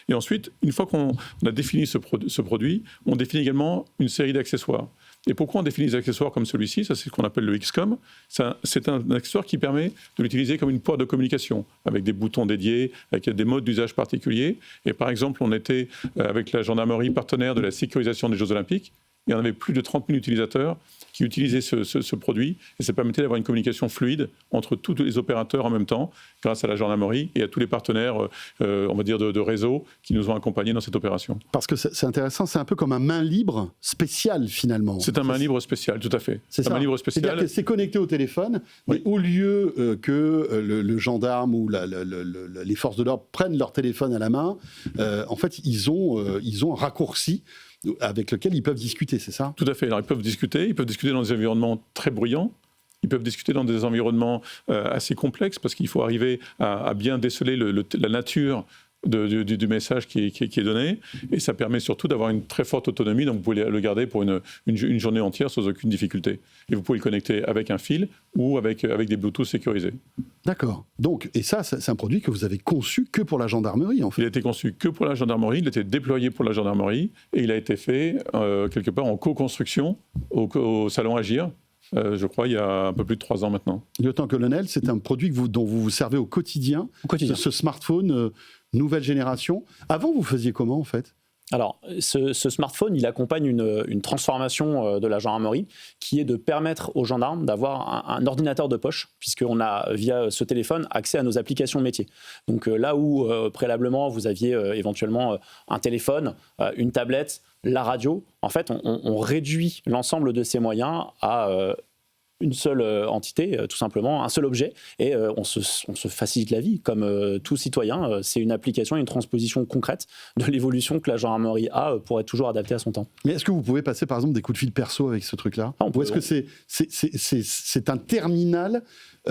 Et ensuite, une fois qu'on a défini ce produit, on définit également une série d'accessoires. Et pourquoi on définit des accessoires comme celui-ci? Ça, c'est ce qu'on appelle le XCOM. C'est un accessoire qui permet de l'utiliser comme une porte de communication, avec des boutons dédiés, avec des modes d'usage particuliers. Et par exemple, on était avec la gendarmerie partenaire de la sécurisation des Jeux Olympiques, et on avait plus de 30 000 utilisateurs qui utilisaient ce produit, et ça permettait d'avoir une communication fluide entre tous les opérateurs en même temps, grâce à la gendarmerie et à tous les partenaires, on va dire, de réseau qui nous ont accompagnés dans cette opération. Parce que c'est intéressant, c'est un peu comme un main libre spécial finalement. C'est un main libre spécial, tout à fait. C'est un main libre spécial. C'est-à-dire que c'est connecté au téléphone, mais au lieu que le gendarme ou les forces de l'ordre prennent leur téléphone à la main, en fait, ils ont un raccourci avec lequel ils peuvent discuter, c'est ça? Tout à fait. Alors, ils peuvent discuter dans des environnements très bruyants. Ils peuvent discuter dans des environnements assez complexes parce qu'il faut arriver à bien déceler la nature du message qui est donné, et ça permet surtout d'avoir une très forte autonomie, donc vous pouvez le garder pour une journée entière sans aucune difficulté. Et vous pouvez le connecter avec un fil ou avec des Bluetooth sécurisés. D'accord. Donc, et ça, c'est un produit que vous avez conçu que pour la gendarmerie, en fait. Il a été conçu que pour la gendarmerie, il a été déployé pour la gendarmerie, et il a été fait quelque part en co-construction au salon Agir. Je crois, il y a un peu plus de 3 ans maintenant. Lieutenant-colonel, c'est un produit dont vous vous servez au quotidien. Ce smartphone nouvelle génération. Avant, vous faisiez comment, en fait? Alors, ce smartphone, il accompagne une transformation de la gendarmerie qui est de permettre aux gendarmes d'avoir un ordinateur de poche, puisqu'on a, via ce téléphone, accès à nos applications métiers. Donc là où, préalablement, vous aviez éventuellement un téléphone, une tablette, la radio, en fait, on réduit l'ensemble de ces moyens à une seule entité, tout simplement, un seul objet, et on se facilite la vie. Comme tout citoyen, c'est une application, une transposition concrète de l'évolution que la gendarmerie a pour être toujours adaptée à son temps. Mais est-ce que vous pouvez passer, par exemple, des coups de fil perso avec ce truc-là? Ou est-ce que c'est un terminal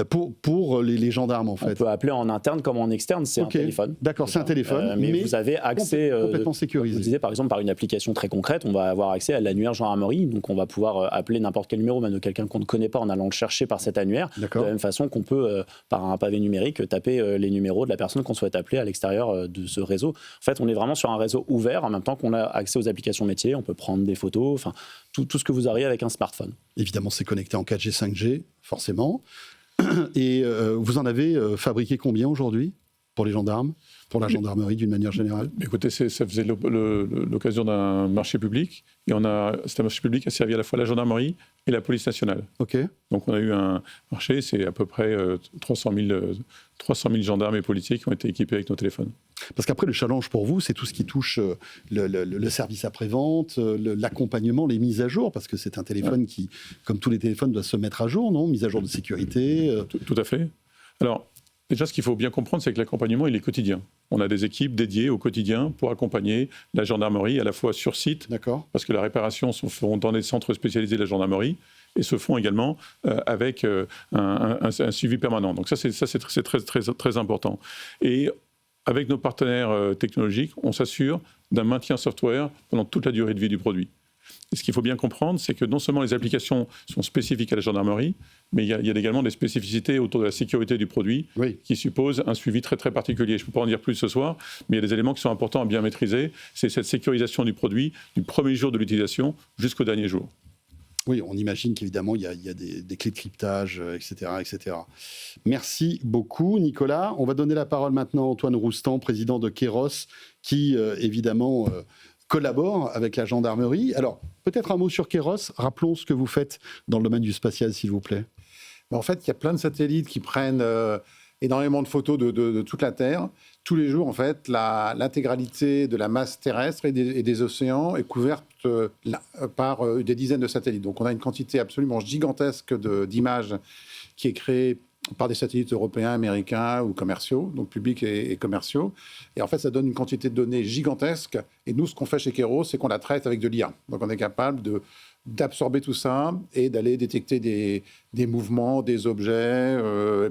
pour les gendarmes, en fait? On peut appeler en interne comme en externe, c'est un téléphone. D'accord, c'est un téléphone. Mais vous avez accès... complètement sécurisé. Vous disiez, par exemple, par une application très concrète, on va avoir accès à l'annuaire gendarmerie, donc on va pouvoir appeler n'importe quel numéro, même de quelqu'un qu'on ne connaît pas, en allant le chercher par cet annuaire, de la même façon qu'on peut, par un pavé numérique, taper les numéros de la personne qu'on souhaite appeler à l'extérieur de ce réseau. En fait, on est vraiment sur un réseau ouvert, en même temps qu'on a accès aux applications métiers, on peut prendre des photos, enfin, tout ce que vous auriez avec un smartphone. Évidemment, c'est connecté en 4G, 5G, forcément. Et vous en avez fabriqué combien aujourd'hui pour les gendarmes, pour la gendarmerie d'une manière générale? Écoutez, ça faisait l'occasion d'un marché public. Et c'est un marché public qui a servi à la fois la gendarmerie et la police nationale. Donc on a eu un marché, c'est à peu près 300 000 gendarmes et policiers qui ont été équipés avec nos téléphones. Parce qu'après, le challenge pour vous, c'est tout ce qui touche le service après-vente, l'accompagnement, les mises à jour, parce que c'est un téléphone qui, comme tous les téléphones, doit se mettre à jour, non? Mise à jour de sécurité. Tout à fait. Alors, déjà, ce qu'il faut bien comprendre, c'est que l'accompagnement, il est quotidien. On a des équipes dédiées au quotidien pour accompagner la gendarmerie, à la fois sur site, parce que la réparation se font dans des centres spécialisés de la gendarmerie, et se font également avec un suivi permanent. Donc ça, c'est très, très, très important. Et avec nos partenaires technologiques, on s'assure d'un maintien software pendant toute la durée de vie du produit. Et ce qu'il faut bien comprendre, c'est que non seulement les applications sont spécifiques à la gendarmerie, mais il y a également des spécificités autour de la sécurité du produit qui supposent un suivi très très particulier. Je ne peux pas en dire plus ce soir, mais il y a des éléments qui sont importants à bien maîtriser. C'est cette sécurisation du produit du premier jour de l'utilisation jusqu'au dernier jour. Oui, on imagine qu'évidemment, il y a des clés de cryptage, etc., etc. Merci beaucoup, Nicolas. On va donner la parole maintenant à Antoine Roustan, président de Kairos, qui, évidemment, collabore avec la gendarmerie. Alors, peut-être un mot sur Kairos. Rappelons ce que vous faites dans le domaine du spatial, s'il vous plaît. En fait, il y a plein de satellites qui prennent énormément de photos de toute la Terre. Tous les jours, en fait, l'intégralité de la masse terrestre et des océans est couverte par des dizaines de satellites. Donc, on a une quantité absolument gigantesque d'images qui est créée par des satellites européens, américains ou commerciaux, donc publics et commerciaux. Et en fait, ça donne une quantité de données gigantesque. Et nous, ce qu'on fait chez Kairos, c'est qu'on la traite avec de l'IA. Donc, on est capable d'absorber tout ça et d'aller détecter des mouvements, des objets,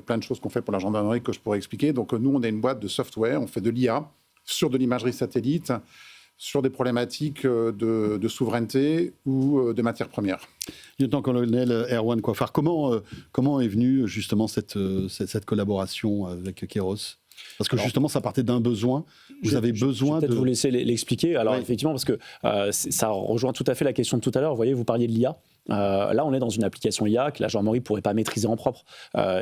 plein de choses qu'on fait pour la gendarmerie que je pourrais expliquer. Donc nous, on a une boîte de software, on fait de l'IA sur de l'imagerie satellite, sur des problématiques de souveraineté ou de matières premières. Lieutenant-colonel Erwan Coiffard, comment est venue justement cette collaboration avec Kairos ? Parce que justement, ça partait d'un besoin. Vous avez besoin de... Je vais peut-être vous laisser l'expliquer. Alors, effectivement, parce que ça rejoint tout à fait la question de tout à l'heure. Vous voyez, vous parliez de l'IA. Là, on est dans une application IA que la gendarmerie ne pourrait pas maîtriser en propre.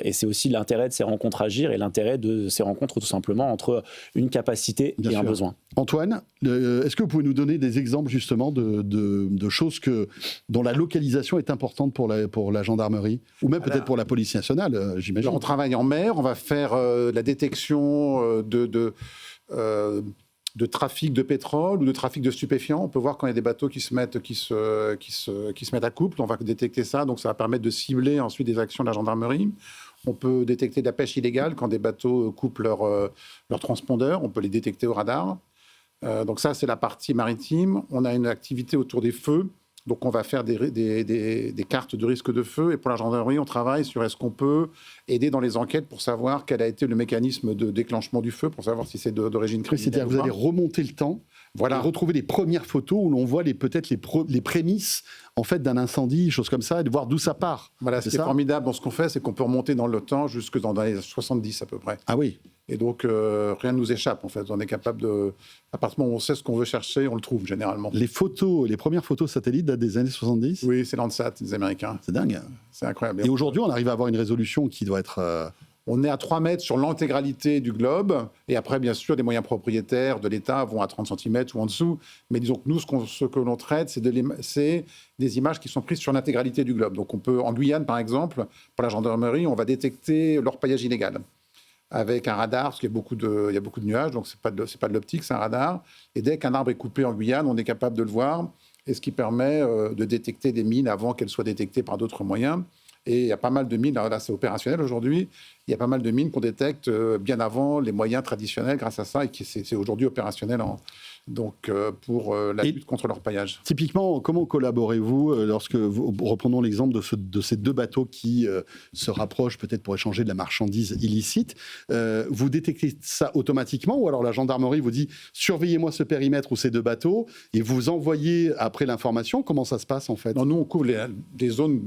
Et c'est aussi l'intérêt de ces rencontres Agir et l'intérêt de ces rencontres, tout simplement, entre une capacité et un besoin. Antoine, est-ce que vous pouvez nous donner des exemples, justement, de choses dont la localisation est importante pour la gendarmerie, ou même peut-être pour la police nationale, j'imagine? On travaille en mer, on va faire la détection de trafic de pétrole ou de trafic de stupéfiants. On peut voir quand il y a des bateaux qui se mettent à couple, on va détecter ça, donc ça va permettre de cibler ensuite des actions de la gendarmerie. On peut détecter de la pêche illégale quand des bateaux coupent leur transpondeur, on peut les détecter au radar. Donc ça, c'est la partie maritime. On a une activité autour des feux. Donc, on va faire des cartes de risque de feu. Et pour la gendarmerie, on travaille sur est-ce qu'on peut aider dans les enquêtes pour savoir quel a été le mécanisme de déclenchement du feu, pour savoir si c'est d'origine criminelle. C'est-à-dire que vous allez remonter le temps, et retrouver les premières photos où l'on voit peut-être les prémices en fait, d'un incendie, choses comme ça, et de voir d'où ça part. Voilà, ce qui est formidable dans ce qu'on fait, c'est qu'on peut remonter dans le temps jusque dans les 70 à peu près. Ah oui. Et donc, rien ne nous échappe, en fait. On est capable à partir du moment où on sait ce qu'on veut chercher, on le trouve, généralement. Les premières photos satellites datent des années 70 ? Oui, c'est Landsat, des Américains. C'est dingue. C'est incroyable. Et aujourd'hui, on arrive à avoir une résolution qui doit être... On est à 3 mètres sur l'intégralité du globe. Et après, bien sûr, des moyens propriétaires de l'État vont à 30 cm ou en dessous. Mais disons que nous, ce que l'on traite, c'est des images qui sont prises sur l'intégralité du globe. Donc, on peut, en Guyane, par exemple, pour la gendarmerie, on va détecter l'orpaillage illégal avec un radar, parce qu'il y a beaucoup de nuages, donc c'est pas de l'optique, c'est un radar. Et dès qu'un arbre est coupé en Guyane, on est capable de le voir, et ce qui permet de détecter des mines avant qu'elles soient détectées par d'autres moyens. Et il y a pas mal de mines, là c'est opérationnel aujourd'hui, il y a pas mal de mines qu'on détecte bien avant les moyens traditionnels grâce à ça, et qui c'est aujourd'hui opérationnel pour la lutte contre l'orpaillage. Typiquement, comment collaborez-vous lorsque reprenons l'exemple de ces deux bateaux qui se rapprochent peut-être pour échanger de la marchandise illicite, vous détectez ça automatiquement ou alors la gendarmerie vous dit surveillez-moi ce périmètre ou ces deux bateaux et vous envoyez après l'information? Comment ça se passe en fait? Non, nous on couvre des zones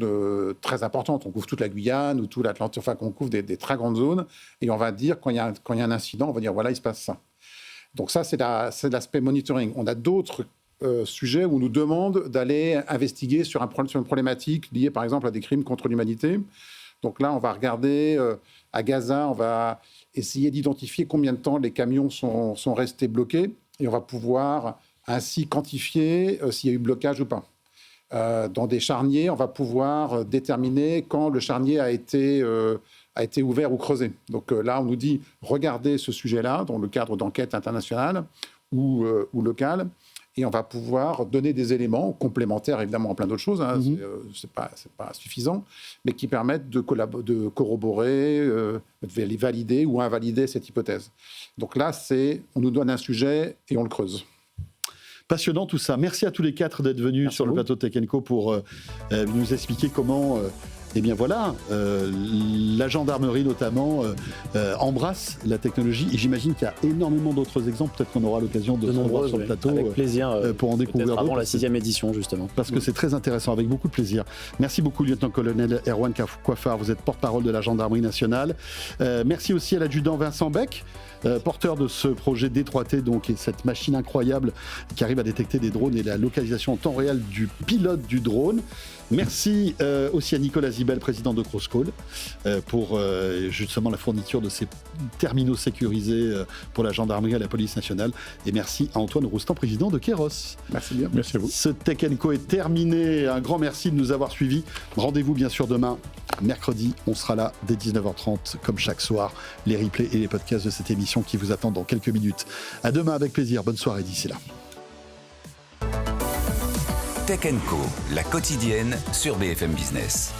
très importantes, on couvre toute la Guyane ou tout l'Atlantique, enfin on couvre des très grandes zones et on va dire quand il y a un incident, on va dire voilà il se passe ça. Donc ça, c'est l'aspect monitoring. On a d'autres sujets où on nous demande d'aller investiguer sur une problématique liée, par exemple, à des crimes contre l'humanité. Donc là, on va regarder à Gaza, on va essayer d'identifier combien de temps les camions sont restés bloqués et on va pouvoir ainsi quantifier s'il y a eu blocage ou pas. Dans des charniers, on va pouvoir déterminer quand le charnier a été ouvert ou creusé. Donc là, on nous dit, regardez ce sujet-là dans le cadre d'enquête internationale ou locale, et on va pouvoir donner des éléments complémentaires, évidemment, à plein d'autres choses, hein, c'est pas suffisant, mais qui permettent de corroborer, de valider ou invalider cette hypothèse. Donc là, on nous donne un sujet et on le creuse. Passionnant tout ça. Merci à tous les quatre d'être venus sur le plateau de Tech & Co pour nous expliquer comment eh bien voilà, la gendarmerie notamment embrasse la technologie et j'imagine qu'il y a énormément d'autres exemples. Peut-être qu'on aura l'occasion de se revoir sur le plateau avec plaisir, pour en découvrir d'autres. Avant la 6e édition, justement. Parce que c'est très intéressant, avec beaucoup de plaisir. Merci beaucoup, lieutenant-colonel Erwan Coiffard. Vous êtes porte-parole de la gendarmerie nationale. Merci aussi à l'adjudant Vincent Beck, porteur de ce projet D3T, donc, et cette machine incroyable qui arrive à détecter des drones et la localisation en temps réel du pilote du drone. Merci aussi à Nicolas Zibel, président de Crosscall, pour justement la fourniture de ces terminaux sécurisés pour la gendarmerie et la police nationale. Et merci à Antoine Roustan, président de Keros. Merci bien. Merci à vous. Ce Tech & Co est terminé. Un grand merci de nous avoir suivis. Rendez-vous bien sûr demain, mercredi. On sera là dès 19h30, comme chaque soir. Les replays et les podcasts de cette émission qui vous attendent dans quelques minutes. À demain avec plaisir. Bonne soirée d'ici là. Tech & Co, la quotidienne sur BFM Business.